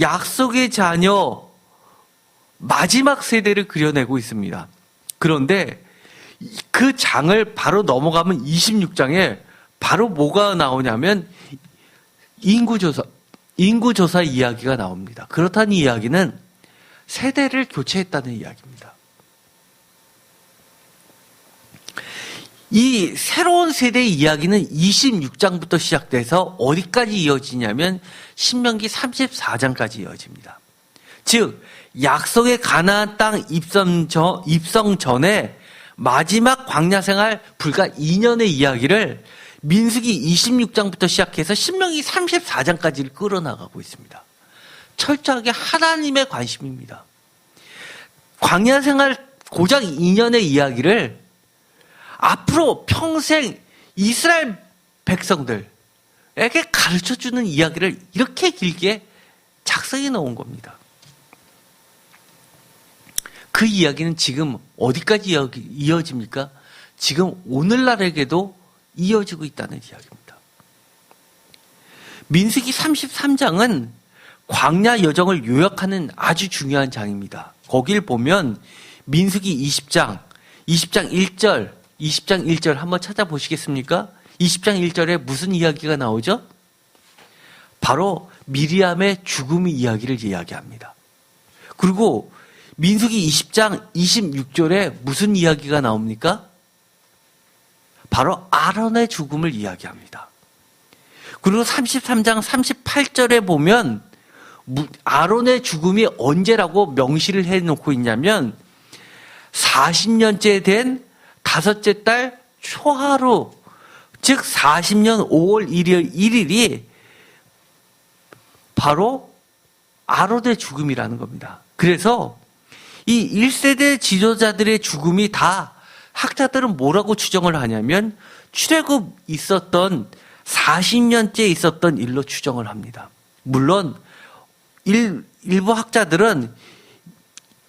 약속의 자녀 마지막 세대를 그려내고 있습니다. 그런데 그 장을 바로 넘어가면 26장에 바로 뭐가 나오냐면 인구조사 이야기가 나옵니다. 그렇다는 이야기는 세대를 교체했다는 이야기입니다. 이 새로운 세대의 이야기는 26장부터 시작돼서 어디까지 이어지냐면 신명기 34장까지 이어집니다. 즉 약속의 가나안 땅 입성 전에 마지막 광야 생활 불과 2년의 이야기를 민수기 26장부터 시작해서 신명기 34장까지를 끌어나가고 있습니다. 철저하게 하나님의 관심입니다. 광야 생활 고작 2년의 이야기를 앞으로 평생 이스라엘 백성들에게 가르쳐주는 이야기를 이렇게 길게 작성해 놓은 겁니다. 그 이야기는 지금 어디까지 이어집니까? 지금 오늘날에게도 이어지고 있다는 이야기입니다. 민수기 33장은 광야 여정을 요약하는 아주 중요한 장입니다. 거길 보면 민수기 20장 1절 한번 찾아보시겠습니까? 20장 1절에 무슨 이야기가 나오죠? 바로 미리암의 죽음의 이야기를 이야기합니다. 그리고 민수기 20장 26절에 무슨 이야기가 나옵니까? 바로 아론의 죽음을 이야기합니다. 그리고 33장 38절에 보면 아론의 죽음이 언제라고 명시를 해놓고 있냐면 40년째 된 다섯째 달 초하루, 즉 40년 5월 1일이 바로 아론의 죽음이라는 겁니다. 그래서 이 1세대 지도자들의 죽음이 다 학자들은 뭐라고 추정을 하냐면 출애굽 있었던 40년째 있었던 일로 추정을 합니다. 물론 일부 학자들은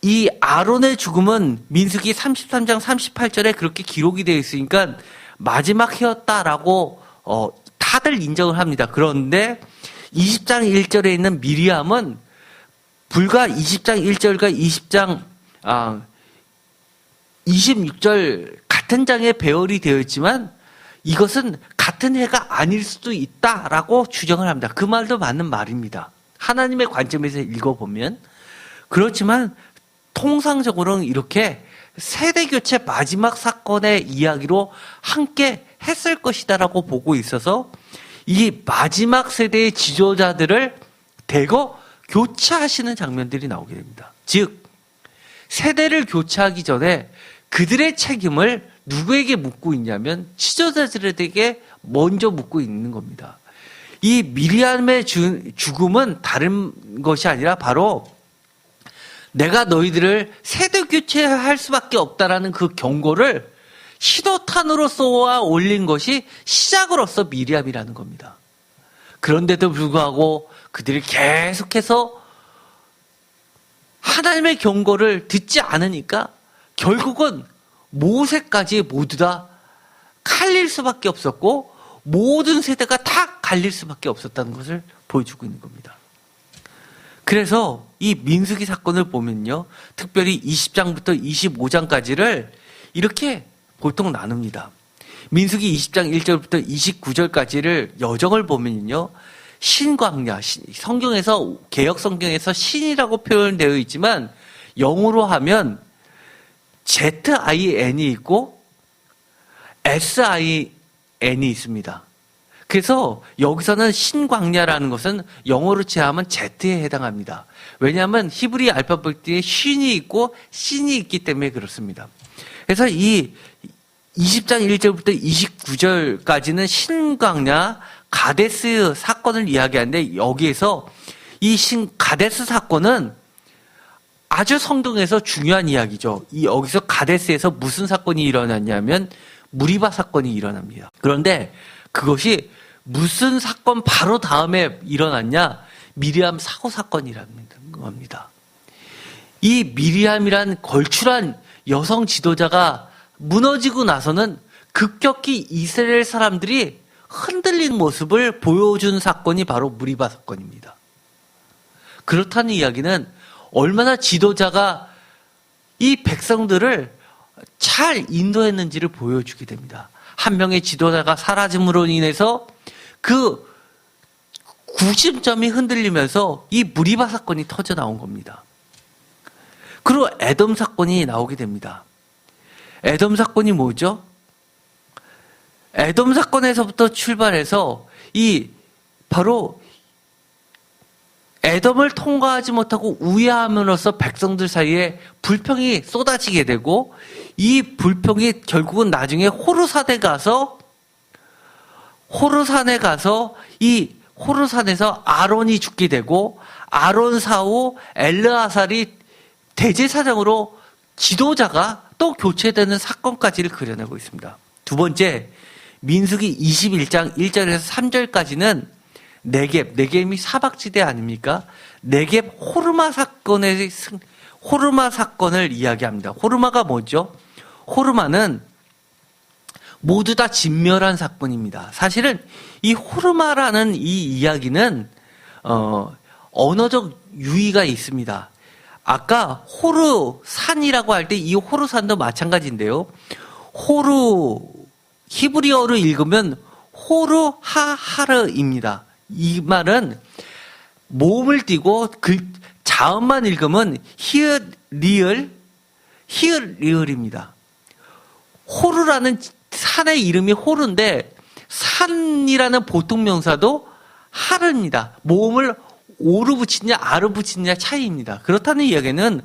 이 아론의 죽음은 민수기 33장 38절에 그렇게 기록이 되어 있으니까 마지막 해였다라고 다들 인정을 합니다. 그런데 20장 1절에 있는 미리암은 불과 20장 1절과 20장 26절 같은 장에 배열이 되어 있지만 이것은 같은 해가 아닐 수도 있다라고 추정을 합니다. 그 말도 맞는 말입니다. 하나님의 관점에서 읽어보면. 그렇지만 통상적으로는 이렇게 세대교체 마지막 사건의 이야기로 함께 했을 것이다라고 보고 있어서 이 마지막 세대의 지도자들을 대거 교체하시는 장면들이 나오게 됩니다. 즉 세대를 교체하기 전에 그들의 책임을 누구에게 묻고 있냐면 지도자들에게 먼저 묻고 있는 겁니다. 이 미리암의 죽음은 다른 것이 아니라 바로 내가 너희들을 세대 교체할 수밖에 없다라는 그 경고를 신호탄으로 쏘아 올린 것이 시작으로서 미리암이라는 겁니다. 그런데도 불구하고 그들이 계속해서 하나님의 경고를 듣지 않으니까 결국은 모세까지 모두 다 갈릴 수밖에 없었고 모든 세대가 다 갈릴 수밖에 없었다는 것을 보여주고 있는 겁니다. 그래서 이 민수기 사건을 보면요, 특별히 20장부터 25장까지를 이렇게 보통 나눕니다. 민수기 20장 1절부터 29절까지를 여정을 보면요, 신광야, 성경에서 개역 성경에서 신이라고 표현되어 있지만 영어로 하면 ZIN이 있고 SIN이 있습니다. 그래서 여기서는 신광야라는 것은 영어로 취하면 Z에 해당합니다. 왜냐하면 히브리 알파벳에 쉰이 있고 신이 있기 때문에 그렇습니다. 그래서 이 20장 1절부터 29절까지는 신광야 가데스 사건을 이야기하는데, 여기에서 이 가데스 사건은 아주 성경에서 중요한 이야기죠. 여기서 가데스에서 무슨 사건이 일어났냐면 무리바 사건이 일어납니다. 그런데 그것이 무슨 사건 바로 다음에 일어났냐? 미리암 사고 사건이라는 겁니다. 이 미리암이란 걸출한 여성 지도자가 무너지고 나서는 급격히 이스라엘 사람들이 흔들린 모습을 보여준 사건이 바로 무리바 사건입니다. 그렇다는 이야기는 얼마나 지도자가 이 백성들을 잘 인도했는지를 보여주게 됩니다. 한 명의 지도자가 사라짐으로 인해서 그 구심점이 흔들리면서 이 무리바 사건이 터져 나온 겁니다. 그리고 에돔 사건이 나오게 됩니다. 에돔 사건이 뭐죠? 에돔 사건에서부터 출발해서 바로 에돔을 통과하지 못하고 우회함으로써 백성들 사이에 불평이 쏟아지게 되고, 이 불평이 결국은 나중에 호르산에 가서 이 호르산에서 아론이 죽게 되고, 아론 사후 엘르아살이 대제사장으로 지도자가 또 교체되는 사건까지를 그려내고 있습니다. 두 번째, 민수기 21장 1절에서 3절까지는 네겝이 사박지대 아닙니까? 네겝 호르마 사건을 이야기합니다. 호르마가 뭐죠? 호르마는 모두 다 진멸한 사건입니다. 사실은 이 호르마라는 이 이야기는 언어적 유의가 있습니다. 아까 호르산이라고 할 때 이 호르산도 마찬가지인데요. 히브리어로 읽으면 호르하하르입니다. 이 말은 모음을 띄고 자음만 읽으면 히읗리을입니다. 호르라는 산의 이름이 호르인데, 산이라는 보통 명사도 하르입니다. 모음을 오로 붙이냐 아로 붙이냐 차이입니다. 그렇다는 이야기는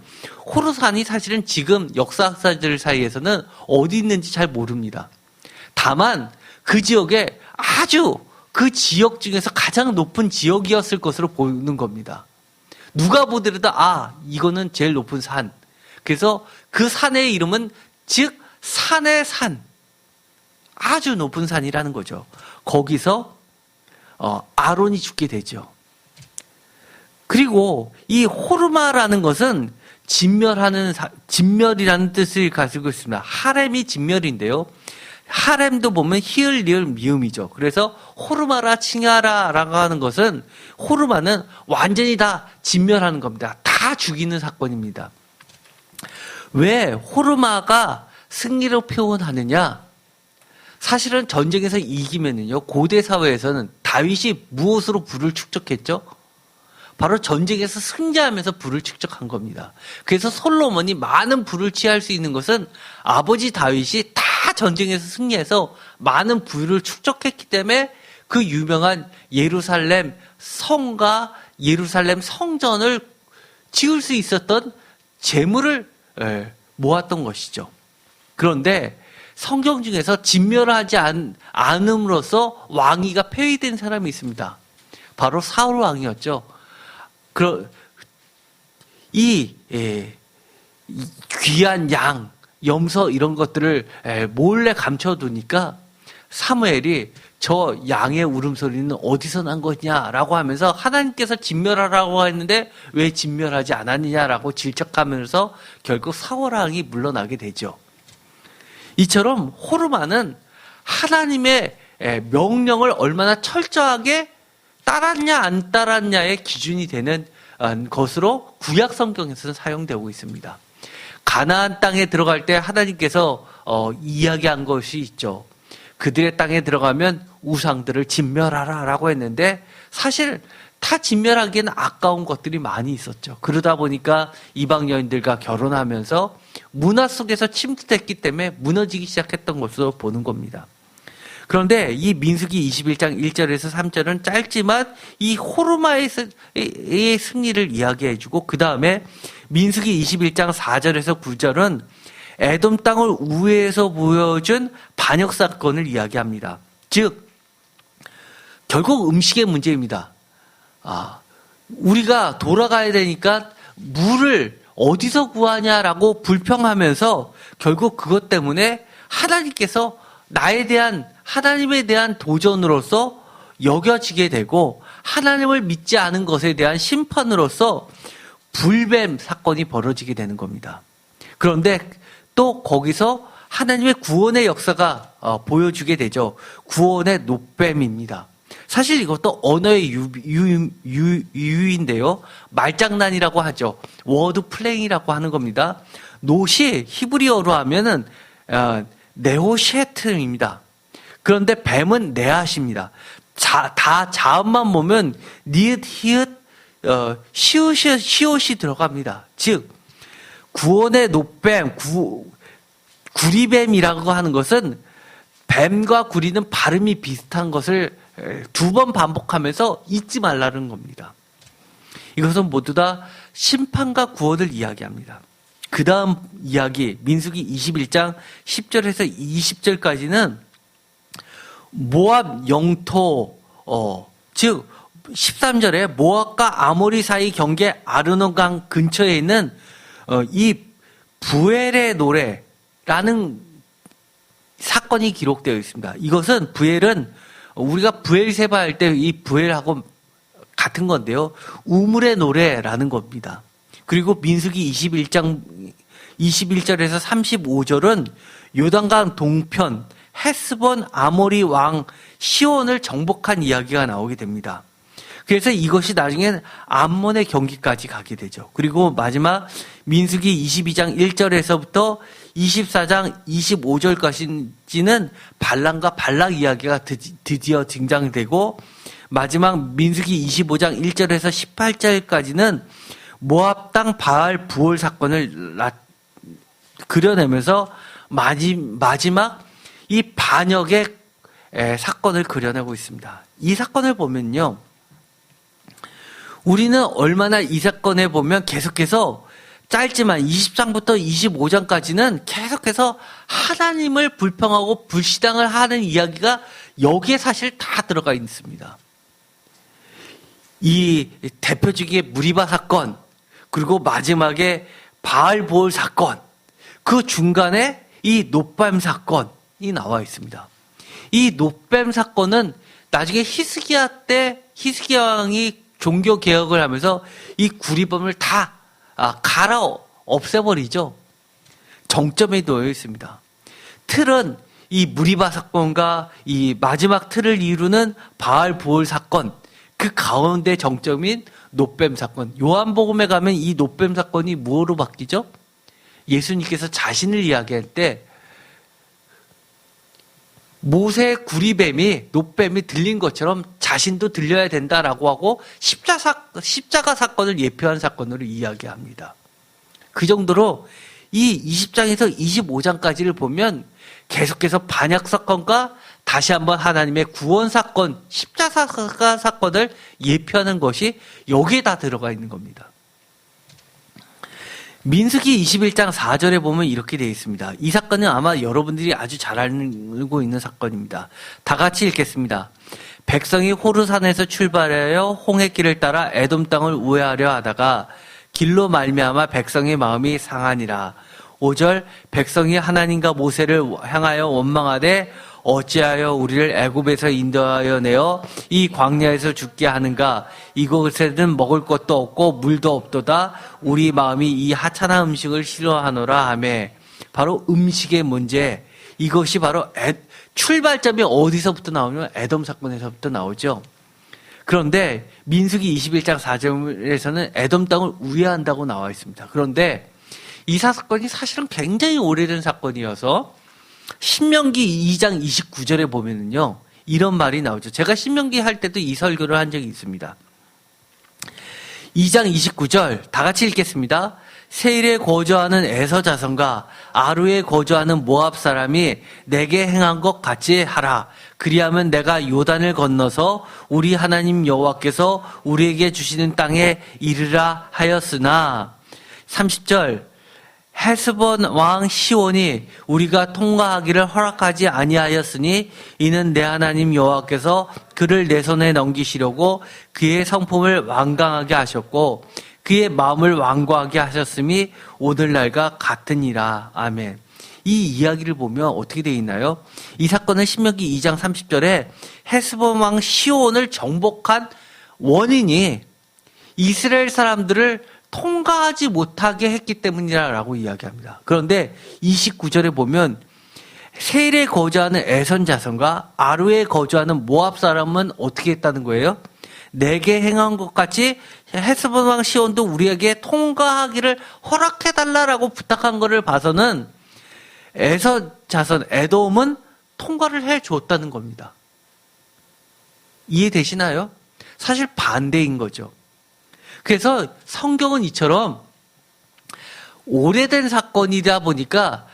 호르산이 사실은 지금 역사학자들 사이에서는 어디 있는지 잘 모릅니다. 다만 그 지역에 그 지역 중에서 가장 높은 지역이었을 것으로 보는 겁니다. 누가 보더라도 이거는 제일 높은 산. 그래서 그 산의 이름은 즉 산의 산, 아주 높은 산이라는 거죠. 거기서 아론이 죽게 되죠. 그리고 이 호르마라는 것은 진멸이라는 뜻을 가지고 있습니다. 하렘이 진멸인데요. 하렘도 보면 히읗 리을 미음이죠. 그래서 호르마라 칭하라라고 하는 것은, 호르마는 완전히 다 진멸하는 겁니다. 다 죽이는 사건입니다. 왜 호르마가 승리로 표현하느냐? 사실은 전쟁에서 이기면은요, 고대 사회에서는 다윗이 무엇으로 부를 축적했죠? 바로 전쟁에서 승리하면서 부를 축적한 겁니다. 그래서 솔로몬이 많은 부를 취할 수 있는 것은 아버지 다윗이 다 전쟁에서 승리해서 많은 부를 축적했기 때문에 그 유명한 예루살렘 성과 예루살렘 성전을 지을 수 있었던 재물을 모았던 것이죠. 그런데 성경 중에서 진멸하지 않음으로써 왕위가 폐위된 사람이 있습니다. 바로 사울 왕이었죠. 이 귀한 양, 염소 이런 것들을 몰래 감춰두니까 사무엘이 저 양의 울음소리는 어디서 난 거냐라고 하면서 하나님께서 진멸하라고 했는데 왜 진멸하지 않았느냐라고 질책하면서 결국 사울 왕이 물러나게 되죠. 이처럼 호르마는 하나님의 명령을 얼마나 철저하게 따랐냐 안 따랐냐의 기준이 되는 것으로 구약 성경에서는 사용되고 있습니다. 가나안 땅에 들어갈 때 하나님께서 이야기한 것이 있죠. 그들의 땅에 들어가면 우상들을 진멸하라라고 했는데 사실 다 진멸하기에는 아까운 것들이 많이 있었죠. 그러다 보니까 이방 여인들과 결혼하면서 문화 속에서 침투됐기 때문에 무너지기 시작했던 것으로 보는 겁니다. 그런데 이 민수기 21장 1절에서 3절은 짧지만 이 호르마의 승리를 이야기해주고, 그 다음에 민수기 21장 4절에서 9절은 에돔 땅을 우회해서 보여준 반역 사건을 이야기합니다. 즉 결국 음식의 문제입니다. 우리가 돌아가야 되니까 물을 어디서 구하냐라고 불평하면서 결국 그것 때문에 하나님께서 하나님에 대한 도전으로서 여겨지게 되고, 하나님을 믿지 않은 것에 대한 심판으로서 불뱀 사건이 벌어지게 되는 겁니다. 그런데 또 거기서 하나님의 구원의 역사가 보여주게 되죠. 구원의 놋뱀입니다. 사실 이것도 언어의 유인데요. 말장난이라고 하죠. 워드 플레잉이라고 하는 겁니다. 놋이 히브리어로 하면은 네오셰트입니다. 그런데 뱀은 네앗입니다. 다 자음만 보면 니읒, 히읗, 시옷이 들어갑니다. 즉 구원의 놋뱀, 구리뱀이라고 하는 것은 뱀과 구리는 발음이 비슷한 것을 두 번 반복하면서 잊지 말라는 겁니다. 이것은 모두 다 심판과 구원을 이야기합니다. 그 다음 이야기, 민수기 21장 10절에서 20절까지는 모압 영토, 즉 13절에 모압과 아모리 사이 경계 아르논강 근처에 있는 이 부엘의 노래라는 사건이 기록되어 있습니다. 이것은 부엘은 우리가 부엘세바 할 때 이 부엘하고 같은 건데요. 우물의 노래라는 겁니다. 그리고 민수기 21장 21절에서 35절은 요단강 동편 헤스본 아모리 왕 시온을 정복한 이야기가 나오게 됩니다. 그래서 이것이 나중에 암몬의 경기까지 가게 되죠. 그리고 마지막 민수기 22장 1절에서부터 24장 25절까지는 발람과 발락 이야기가 드디어 등장되고, 마지막 민수기 25장 1절에서 18절까지는 모압 땅 바알 부올 사건을 그려내면서 마지막 이 반역의 사건을 그려내고 있습니다. 이 사건을 보면요, 우리는 얼마나 이 사건에 보면 계속해서 짧지만 20장부터 25장까지는 계속해서 하나님을 불평하고 불신앙을 하는 이야기가 여기에 사실 다 들어가 있습니다. 이 대표적인 무리바 사건, 그리고 마지막에 바알보올 사건, 그 중간에 이 놋뱀 사건이 나와 있습니다. 이 놋뱀 사건은 나중에 히스기야 때 히스기야 왕이 종교 개혁을 하면서 이 구리뱀을 다 갈아 없애버리죠. 정점에 놓여 있습니다. 틀은 이 무리바 사건과 이 마지막 틀을 이루는 바알보올 사건, 그 가운데 정점인 놋뱀 사건. 요한복음에 가면 이 놋뱀 사건이 무엇으로 바뀌죠? 예수님께서 자신을 이야기할 때 모세의 구리뱀이 놋뱀이 들린 것처럼 자신도 들려야 된다라고 하고 십자가 사건을 예표한 사건으로 이야기합니다. 그 정도로 이 20장에서 25장까지를 보면 계속해서 반역 사건과 다시 한번 하나님의 구원 사건, 십자가 사건을 예표하는 것이 여기에 다 들어가 있는 겁니다. 민수기 21장 4절에 보면 이렇게 되어 있습니다. 이 사건은 아마 여러분들이 아주 잘 알고 있는 사건입니다. 다 같이 읽겠습니다. 백성이 호르산에서 출발하여 홍해길을 따라 에돔 땅을 우회하려 하다가 길로 말미암아 백성의 마음이 상하니라. 5절, 백성이 하나님과 모세를 향하여 원망하되 어찌하여 우리를 애굽에서 인도하여 내어 이 광야에서 죽게 하는가? 이곳에는 먹을 것도 없고 물도 없도다. 우리 마음이 이 하찮은 음식을 싫어하노라 하며, 바로 음식의 문제. 이것이 바로 출발점이 어디서부터 나오냐면 에돔 사건에서부터 나오죠. 그런데 민수기 21장 4절에서는 에돔 땅을 우회한다고 나와 있습니다. 그런데 이 사건이 사실은 굉장히 오래된 사건이어서 신명기 2장 29절에 보면은요, 이런 말이 나오죠. 제가 신명기 할 때도 이 설교를 한 적이 있습니다. 2장 29절 다 같이 읽겠습니다. 세일에 거주하는 에서 자손과 아루에 거주하는 모압 사람이 내게 행한 것 같이 하라. 그리하면 내가 요단을 건너서 우리 하나님 여호와께서 우리에게 주시는 땅에 이르라 하였으나 30절 헤스본 왕 시온이 우리가 통과하기를 허락하지 아니하였으니 이는 내 하나님 여호와께서 그를 내 손에 넘기시려고 그의 성품을 완강하게 하셨고 그의 마음을 완고하게 하셨음이 오늘날과 같으니라. 아멘. 이 이야기를 보면 어떻게 되어 있나요? 이 사건은 신명기 2장 30절에 헤스본 왕 시온을 정복한 원인이 이스라엘 사람들을 통과하지 못하게 했기 때문이라고 이야기합니다. 그런데 29절에 보면 세일에 거주하는 에선 자손과 아루에 거주하는 모압 사람은 어떻게 했다는 거예요? 내게 행한 것 같이 헤스본 왕 시온도 우리에게 통과하기를 허락해달라고 부탁한 것을 봐서는 에선 자손 에돔은 통과를 해줬다는 겁니다. 이해되시나요? 사실 반대인 거죠. 그래서 성경은 이처럼 오래된 사건이다 보니까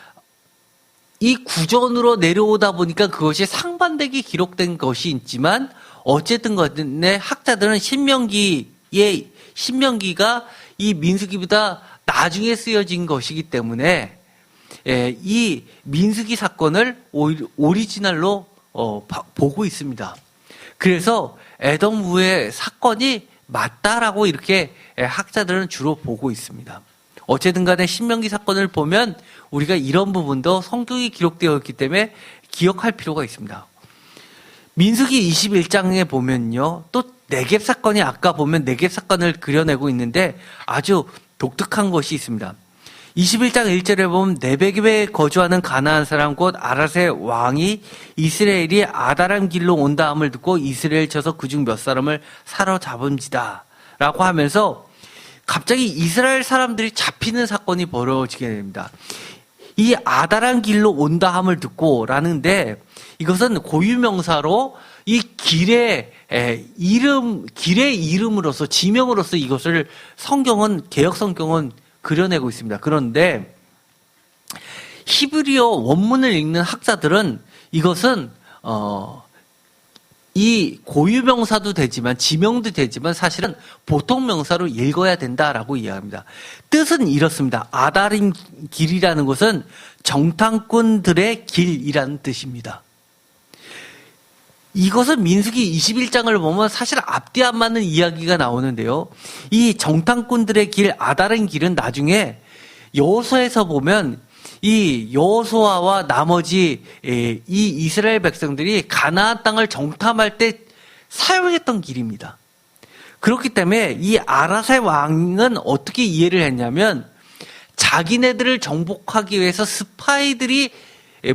이 구전으로 내려오다 보니까 그것이 상반되게 기록된 것이 있지만 어쨌든 간에 학자들은 신명기가 이 민수기보다 나중에 쓰여진 것이기 때문에 이 민수기 사건을 오리지널로 보고 있습니다. 그래서 에돔 후의 사건이 맞다라고 이렇게 학자들은 주로 보고 있습니다. 어쨌든 간에 신명기 사건을 보면 우리가 이런 부분도 성경이 기록되어 있기 때문에 기억할 필요가 있습니다. 민수기 21장에 보면요. 또 네겝 사건이 아까 보면 네겝 사건을 그려내고 있는데 아주 독특한 것이 있습니다. 21장 1절에 보면 네겝에 거주하는 가나안 사람 곧 아랏의 왕이 이스라엘이 아다람 길로 온다 함을 듣고 이스라엘 쳐서 그중 몇 사람을 사로잡음지다 라고 하면서 갑자기 이스라엘 사람들이 잡히는 사건이 벌어지게 됩니다. 이 아다람 길로 온다 함을 듣고 라는데 이것은 고유명사로 이 길의 이름으로서 지명으로서 이것을 개역 성경은 그려내고 있습니다. 그런데 히브리어 원문을 읽는 학자들은 이것은 이 고유명사도 되지만 지명도 되지만 사실은 보통 명사로 읽어야 된다라고 이야기합니다. 뜻은 이렇습니다. 아다림 길이라는 것은 정탐꾼들의 길이라는 뜻입니다. 이것은 민수기 21장을 보면 사실 앞뒤 안 맞는 이야기가 나오는데요. 이 정탐꾼들의 길, 아다른 길은 나중에 여호수아에서 보면 이 여호수아와 나머지 이 이스라엘 백성들이 가나안 땅을 정탐할 때 사용했던 길입니다. 그렇기 때문에 이 아랏의 왕은 어떻게 이해를 했냐면 자기네들을 정복하기 위해서 스파이들이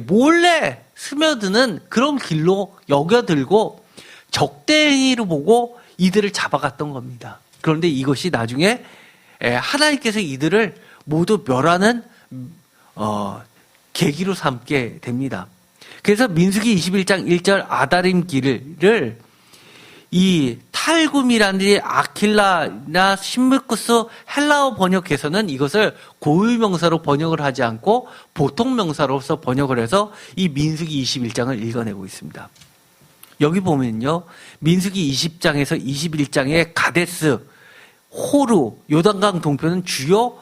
몰래 스며드는 그런 길로 여겨들고 적대행위로 보고 이들을 잡아갔던 겁니다. 그런데 이것이 나중에 하나님께서 이들을 모두 멸하는 계기로 삼게 됩니다. 그래서 민수기 21장 1절 아다림 길을 이 탈굼이라든지 아킬라나 신물쿠스 헬라어 번역에서는 이것을 고유명사로 번역을 하지 않고 보통 명사로서 번역을 해서 이 민수기 21장을 읽어내고 있습니다. 여기 보면요. 민수기 20장에서 21장의 가데스, 호루, 요단강 동편은 주요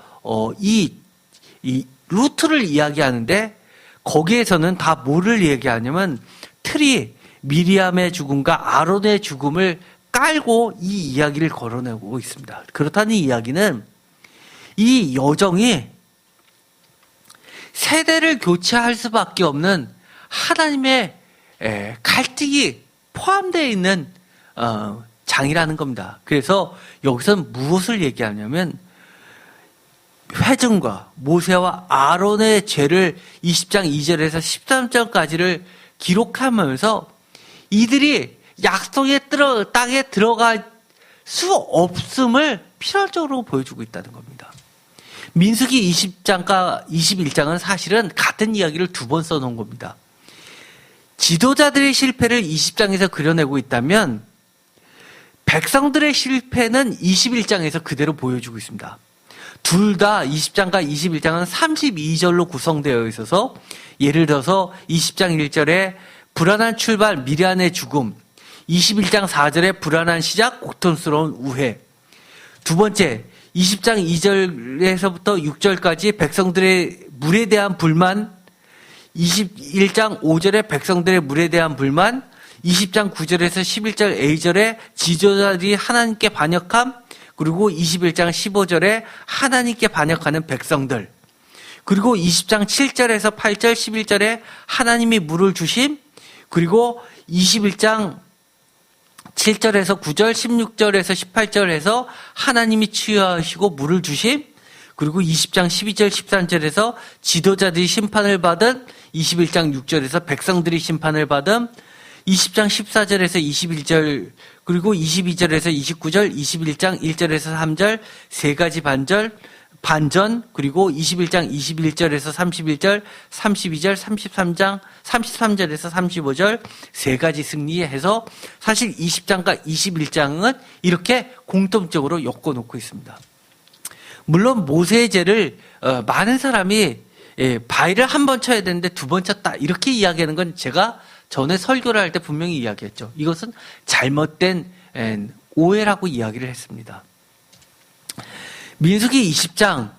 이 루트를 이야기하는데 거기에서는 다 뭐를 얘기하냐면 틀이 미리암의 죽음과 아론의 죽음을 깔고 이 이야기를 걸어내고 있습니다. 그렇다는 이야기는 이 여정이 세대를 교체할 수밖에 없는 하나님의 갈등이 포함되어 있는 장이라는 겁니다. 그래서 여기서는 무엇을 얘기하냐면 회중과 모세와 아론의 죄를 20장 2절에서 13절까지를 기록하면서 이들이 약속의 땅에 들어갈 수 없음을 필연적으로 보여주고 있다는 겁니다. 민수기 20장과 21장은 사실은 같은 이야기를 두 번 써놓은 겁니다. 지도자들의 실패를 20장에서 그려내고 있다면 백성들의 실패는 21장에서 그대로 보여주고 있습니다. 둘 다 20장과 21장은 32절로 구성되어 있어서 예를 들어서 20장 1절에 불안한 출발, 미련의 죽음, 21장 4절에 불안한 시작, 고통스러운 우회. 두 번째, 20장 2절에서부터 6절까지 백성들의 물에 대한 불만, 21장 5절에 백성들의 물에 대한 불만, 20장 9절에서 11절 A절에 지도자들이 하나님께 반역함, 그리고 21장 15절에 하나님께 반역하는 백성들, 그리고 20장 7절에서 8절 11절에 하나님이 물을 주심, 그리고 21장 7절에서 9절 16절에서 18절에서 하나님이 치유하시고 물을 주심, 그리고 20장 12절 13절에서 지도자들이 심판을 받은, 21장 6절에서 백성들이 심판을 받은, 20장 14절에서 21절, 그리고 22절에서 29절, 21장 1절에서 3절, 세 가지 반전, 그리고 21장 21절에서 31절, 32절, 33절에서 35절, 세 가지 승리해서 사실 20장과 21장은 이렇게 공통적으로 엮어놓고 있습니다. 물론 모세의 죄를 많은 사람이 바위를 한 번 쳐야 되는데 두 번 쳤다 이렇게 이야기하는 건 제가 전에 설교를 할 때 분명히 이야기했죠. 이것은 잘못된 오해라고 이야기를 했습니다. 민수기 20장에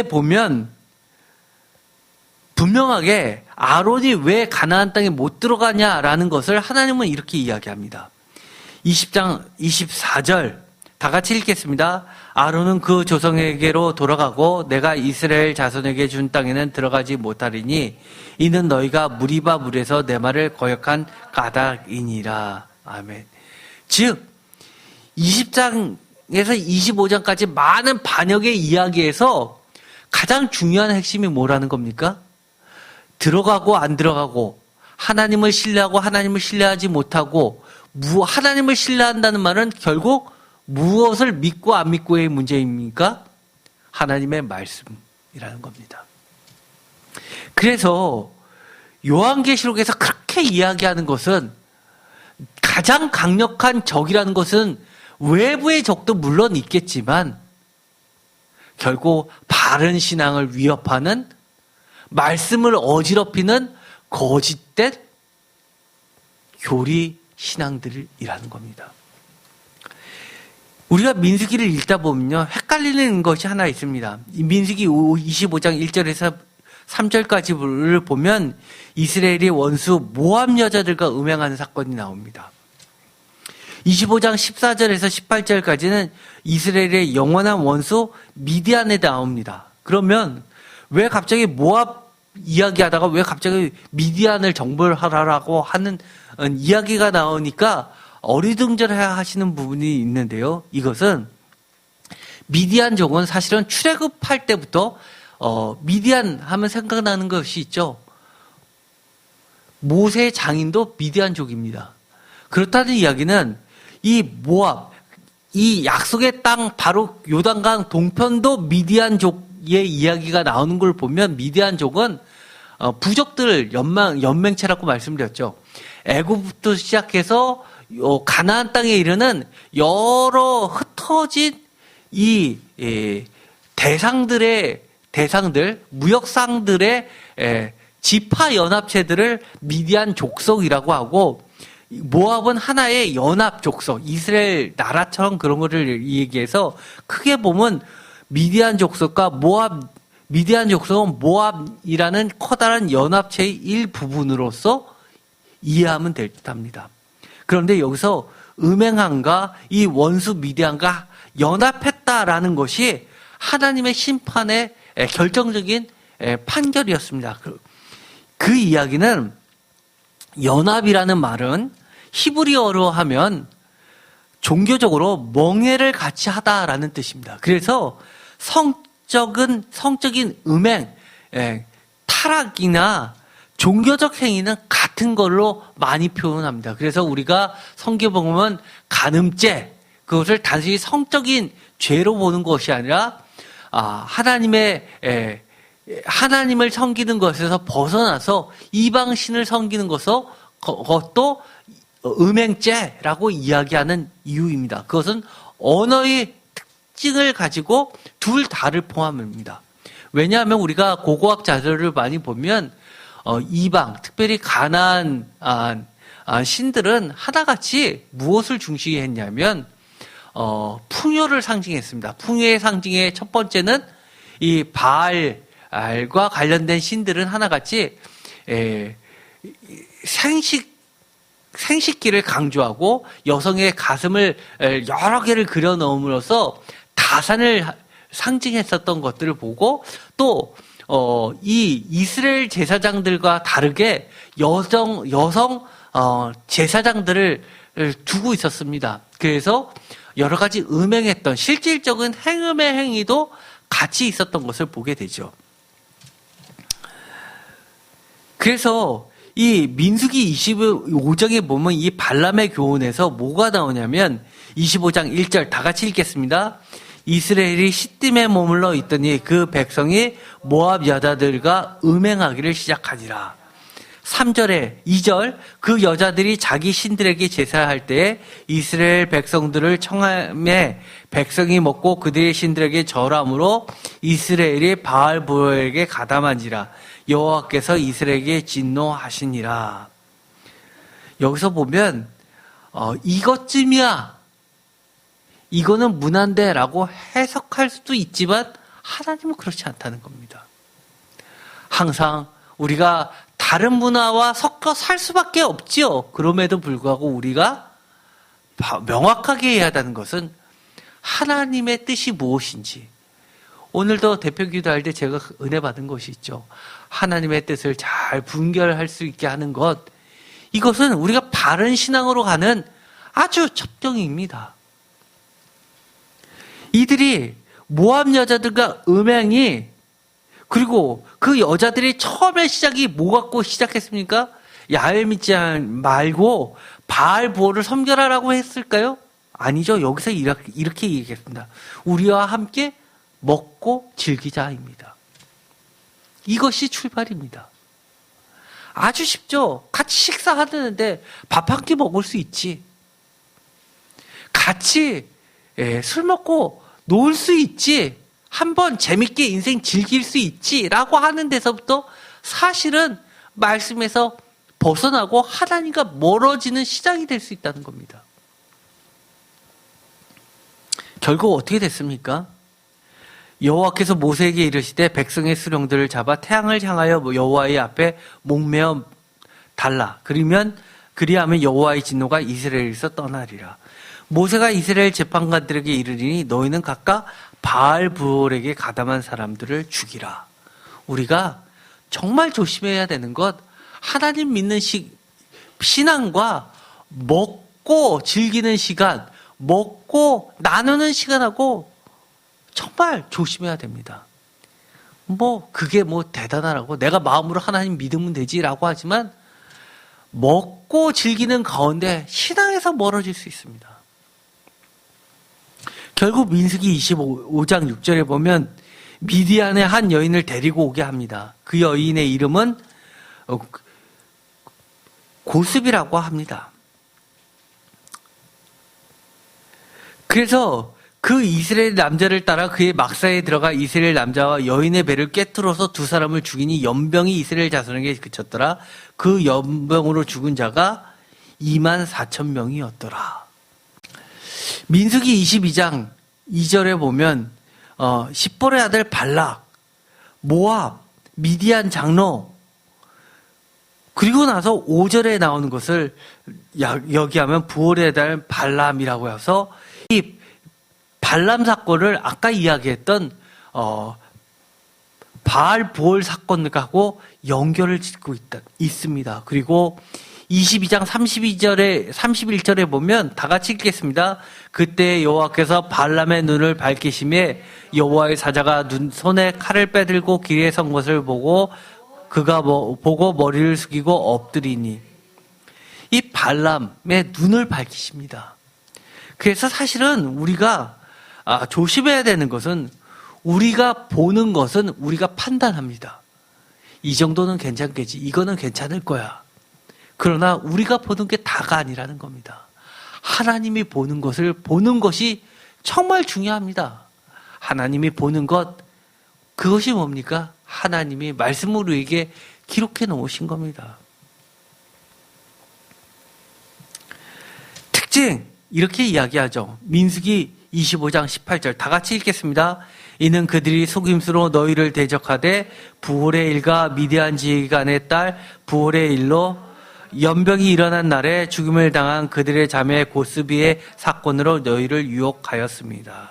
보면 분명하게 아론이 왜 가나안 땅에 못 들어가냐라는 것을 하나님은 이렇게 이야기합니다. 20장 24절 다 같이 읽겠습니다. 아론은 그 조상에게로 돌아가고 내가 이스라엘 자손에게 준 땅에는 들어가지 못하리니 이는 너희가 무리바 물에서 내 말을 거역한 까닭이니라. 아멘. 즉 20장에서 25장까지 많은 반역의 이야기에서 가장 중요한 핵심이 뭐라는 겁니까? 들어가고 안 들어가고, 하나님을 신뢰하고 하나님을 신뢰하지 못하고, 하나님을 신뢰한다는 말은 결국 무엇을 믿고 안 믿고의 문제입니까? 하나님의 말씀이라는 겁니다. 그래서 요한계시록에서 그렇게 이야기하는 것은 가장 강력한 적이라는 것은 외부의 적도 물론 있겠지만 결국 바른 신앙을 위협하는, 말씀을 어지럽히는 거짓된 교리 신앙들이라는 겁니다. 우리가 민수기를 읽다 보면요, 헷갈리는 것이 하나 있습니다. 민수기 25장 1절에서 3절까지를 보면 이스라엘이 원수 모압 여자들과 음행하는 사건이 나옵니다. 25장 14절에서 18절까지는 이스라엘의 영원한 원수 미디안에 나옵니다. 그러면 왜 갑자기 모압 이야기하다가 왜 갑자기 미디안을 정벌하라고 하는 이야기가 나오니까 어리둥절해 하시는 부분이 있는데요. 이것은 미디안족은 사실은 출애굽할 때부터 미디안 하면 생각나는 것이 있죠. 모세의 장인도 미디안족입니다. 그렇다는 이야기는 이 모압, 이 약속의 땅 바로 요단강 동편도 미디안족의 이야기가 나오는 걸 보면 미디안족은 부족들 연맹체라고 말씀드렸죠. 애굽부터 시작해서 가나안 땅에 이르는 여러 흩어진 이 대상들, 무역상들의 지파 연합체들을 미디안 족속이라고 하고, 모압은 하나의 연합 족속, 이스라엘 나라처럼 그런 거를 얘기해서 크게 보면 미디안 족속과 미디안 족속은 모압이라는 커다란 연합체의 일부분으로서 이해하면 될 듯합니다. 그런데 여기서 음행함과 이 원수 미디안과 연합했다라는 것이 하나님의 심판의 결정적인 판결이었습니다. 그 이야기는 연합이라는 말은 히브리어로 하면 종교적으로 멍해를 같이 하다라는 뜻입니다. 그래서 성적인 음행, 타락이나 종교적 행위는 같은 걸로 많이 표현합니다. 그래서 우리가 성경 보면 간음죄, 그것을 단순히 성적인 죄로 보는 것이 아니라 하나님의 하나님을 섬기는 것에서 벗어나서 이방신을 섬기는 것도 음행죄라고 이야기하는 이유입니다. 그것은 언어의 특징을 가지고 둘 다를 포함합니다. 왜냐하면 우리가 고고학 자료를 많이 보면 이방, 특별히 가나안 신들은 하나같이 무엇을 중시했냐면 풍요를 상징했습니다. 풍요의 상징의 첫 번째는 이 바알과 관련된 신들은 하나같이 생식기를 강조하고 여성의 가슴을 여러 개를 그려 넣음으로써 다산을 상징했었던 것들을 보고 또 이 이스라엘 제사장들과 다르게 여성 제사장들을 두고 있었습니다. 그래서 여러 가지 음행했던 실질적인 행음의 행위도 같이 있었던 것을 보게 되죠. 그래서 이 민수기 25장에 보면 이 발람의 교훈에서 뭐가 나오냐면 25장 1절 다 같이 읽겠습니다. 이스라엘이 시딤에 머물러 있더니 그 백성이 모압 여자들과 음행하기를 시작하니라. 3절에 2절 그 여자들이 자기 신들에게 제사할 때에 이스라엘 백성들을 청함에 백성이 먹고 그들의 신들에게 절함으로 이스라엘이 바알보에게 가담한지라. 여호와께서 이스라엘에게 진노하시니라. 여기서 보면 이것쯤이야, 이거는 문화인데 라고 해석할 수도 있지만 하나님은 그렇지 않다는 겁니다. 항상 우리가 다른 문화와 섞어 살 수밖에 없지요. 그럼에도 불구하고 우리가 명확하게 해야 한다는 것은 하나님의 뜻이 무엇인지. 오늘도 대표 기도할 때 제가 은혜 받은 것이 있죠. 하나님의 뜻을 잘 분별할 수 있게 하는 것. 이것은 우리가 바른 신앙으로 가는 아주 첩경입니다. 이들이 모압 여자들과 음행이, 그리고 그 여자들이 처음에 시작이 뭐 갖고 시작했습니까? 야훼 믿지 말고 바알보를 섬겨라라고 했을까요? 아니죠. 여기서 이렇게 얘기했습니다. 우리와 함께 먹고 즐기자입니다. 이것이 출발입니다. 아주 쉽죠. 같이 식사하는데 밥 한 끼 먹을 수 있지. 같이 술 먹고 놀 수 있지. 한번 재밌게 인생 즐길 수 있지. 라고 하는 데서부터 사실은 말씀에서 벗어나고 하나님과 멀어지는 시작이 될 수 있다는 겁니다. 결국 어떻게 됐습니까? 여호와께서 모세에게 이르시되 백성의 수령들을 잡아 태양을 향하여 여호와의 앞에 목매어 달라. 그리하면 여호와의 진노가 이스라엘에서 떠나리라. 모세가 이스라엘 재판관들에게 이르리니 너희는 각각 바알브올에게 가담한 사람들을 죽이라. 우리가 정말 조심해야 되는 것, 하나님 믿는 신앙과 먹고 즐기는 시간, 먹고 나누는 시간하고 정말 조심해야 됩니다. 그게 대단하라고 내가 마음으로 하나님 믿으면 되지라고 하지만 먹고 즐기는 가운데 신앙에서 멀어질 수 있습니다. 결국 민수기 25장 6절에 보면 미디안의 한 여인을 데리고 오게 합니다. 그 여인의 이름은 고습이라고 합니다. 그래서 그 이스라엘 남자를 따라 그의 막사에 들어가 이스라엘 남자와 여인의 배를 꿰뚫어서 두 사람을 죽이니 연병이 이스라엘 자손에게 그쳤더라. 그 연병으로 죽은 자가 24,000명이었더라. 민수기 22장 2절에 보면 십볼의 아들 발락, 모압, 미디안 장로, 그리고 나서 5절에 나오는 것을 여기 하면 부올의 아들 발람이라고 해서 이 발람 사건을 아까 이야기했던 바알 부올 사건하고 연결을 짓고 있습니다. 그리고 22장 31절에 보면 다 같이 읽겠습니다. 그때 여호와께서 발람의 눈을 밝히심에 여호와의 사자가 손에 칼을 빼들고 길에 선 것을 보고 그가 보고 머리를 숙이고 엎드리니. 이 발람의 눈을 밝히십니다. 그래서 사실은 우리가 조심해야 되는 것은 우리가 보는 것은 우리가 판단합니다. 이 정도는 괜찮겠지. 이거는 괜찮을 거야. 그러나 우리가 보는 게 다가 아니라는 겁니다. 하나님이 보는 것을 보는 것이 정말 중요합니다. 하나님이 보는 것, 그것이 뭡니까? 하나님이 말씀으로 우리에게 기록해 놓으신 겁니다. 특징, 이렇게 이야기하죠. 민수기 25장 18절 다 같이 읽겠습니다. 이는 그들이 속임수로 너희를 대적하되 부홀의 일과 미디안 지휘관의 딸 부홀의 일로 연병이 일어난 날에 죽임을 당한 그들의 자매 고스비의 사건으로 너희를 유혹하였습니다.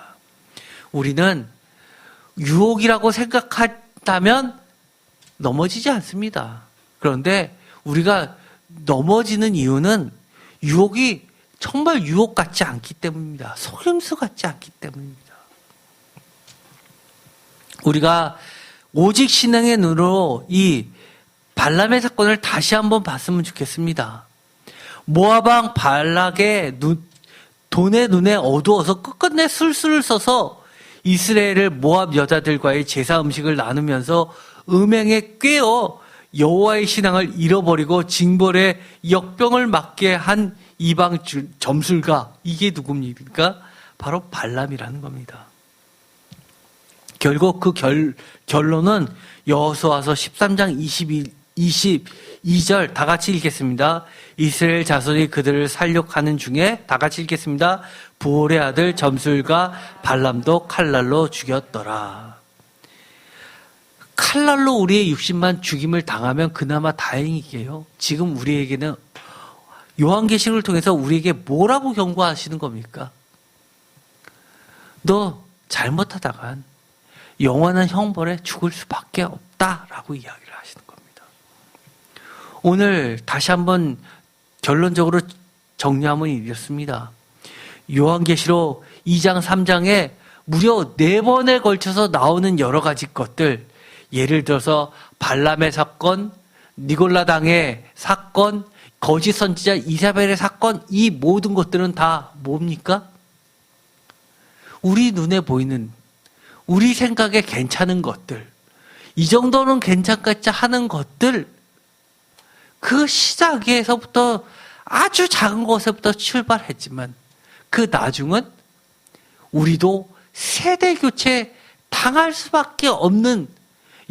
우리는 유혹이라고 생각한다면 넘어지지 않습니다. 그런데 우리가 넘어지는 이유는 유혹이 정말 유혹 같지 않기 때문입니다. 속임수 같지 않기 때문입니다. 우리가 오직 신앙의 눈으로 이 발람의 사건을 다시 한번 봤으면 좋겠습니다. 모압 왕 발락의 돈의 눈에 어두워서 끝끝내 술수를 써서 이스라엘을 모압 여자들과의 제사 음식을 나누면서 음행에 꿰어 여호와의 신앙을 잃어버리고 징벌의 역병을 맞게 한 이방 점술가, 이게 누굽니까? 바로 발람이라는 겁니다. 결국 그 결론은 여호수아서 13장 22절 다 같이 읽겠습니다. 이스라엘 자손이 그들을 살육하는 중에 다 같이 읽겠습니다. 부홀의 아들 점술가 발람도 칼날로 죽였더라. 칼날로 우리의 육신만 죽임을 당하면 그나마 다행이게요. 지금 우리에게는 요한계시록을 통해서 우리에게 뭐라고 경고하시는 겁니까? 너 잘못하다간 영원한 형벌에 죽을 수밖에 없다라고 이야기를 하시는 겁니다. 오늘 다시 한번 결론적으로 정리하면 이렇습니다. 요한계시록 2장 3장에 무려 4번에 걸쳐서 나오는 여러 가지 것들, 예를 들어서 발람의 사건, 니골라당의 사건, 거짓 선지자 이사벨의 사건, 이 모든 것들은 다 뭡니까? 우리 눈에 보이는, 우리 생각에 괜찮은 것들, 이 정도는 괜찮겠지 하는 것들, 그 시작에서부터 아주 작은 것에부터 출발했지만 그 나중은 우리도 세대 교체 당할 수밖에 없는,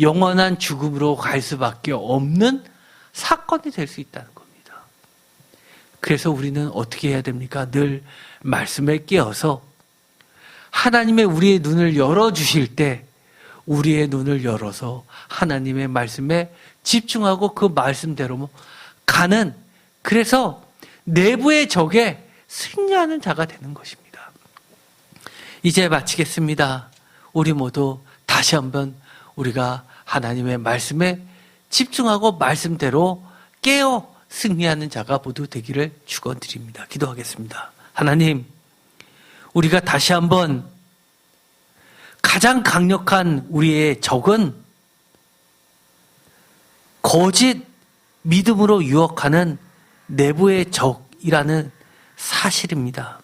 영원한 죽음으로 갈 수밖에 없는 사건이 될 수 있다는 겁니다. 그래서 우리는 어떻게 해야 됩니까? 늘 말씀에 깨어서 하나님의 우리의 눈을 열어주실 때 우리의 눈을 열어서 하나님의 말씀에 집중하고 그 말씀대로 가는, 그래서 내부의 적에 승리하는 자가 되는 것입니다. 이제 마치겠습니다. 우리 모두 다시 한번 우리가 하나님의 말씀에 집중하고 말씀대로 깨어 승리하는 자가 모두 되기를 축원드립니다. 기도하겠습니다. 하나님, 우리가 다시 한번 가장 강력한 우리의 적은 거짓 믿음으로 유혹하는 내부의 적이라는 사실입니다.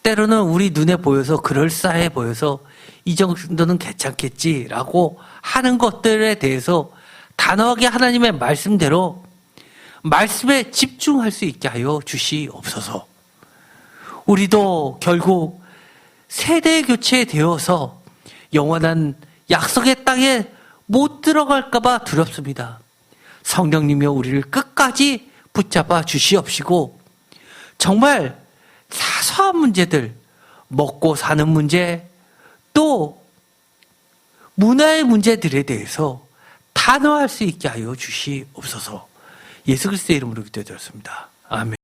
때로는 우리 눈에 보여서 그럴싸해 보여서 이 정도는 괜찮겠지라고 하는 것들에 대해서 단호하게 하나님의 말씀대로 말씀에 집중할 수 있게 하여 주시옵소서. 우리도 결국 세대 교체되어서 영원한 약속의 땅에 못 들어갈까 봐 두렵습니다. 성령님이여 우리를 끝까지 붙잡아 주시옵시고 정말 사소한 문제들, 먹고 사는 문제, 또 문화의 문제들에 대해서 단호할 수 있게 하여 주시옵소서. 예수 그리스도의 이름으로 기도드렸습니다. 아멘.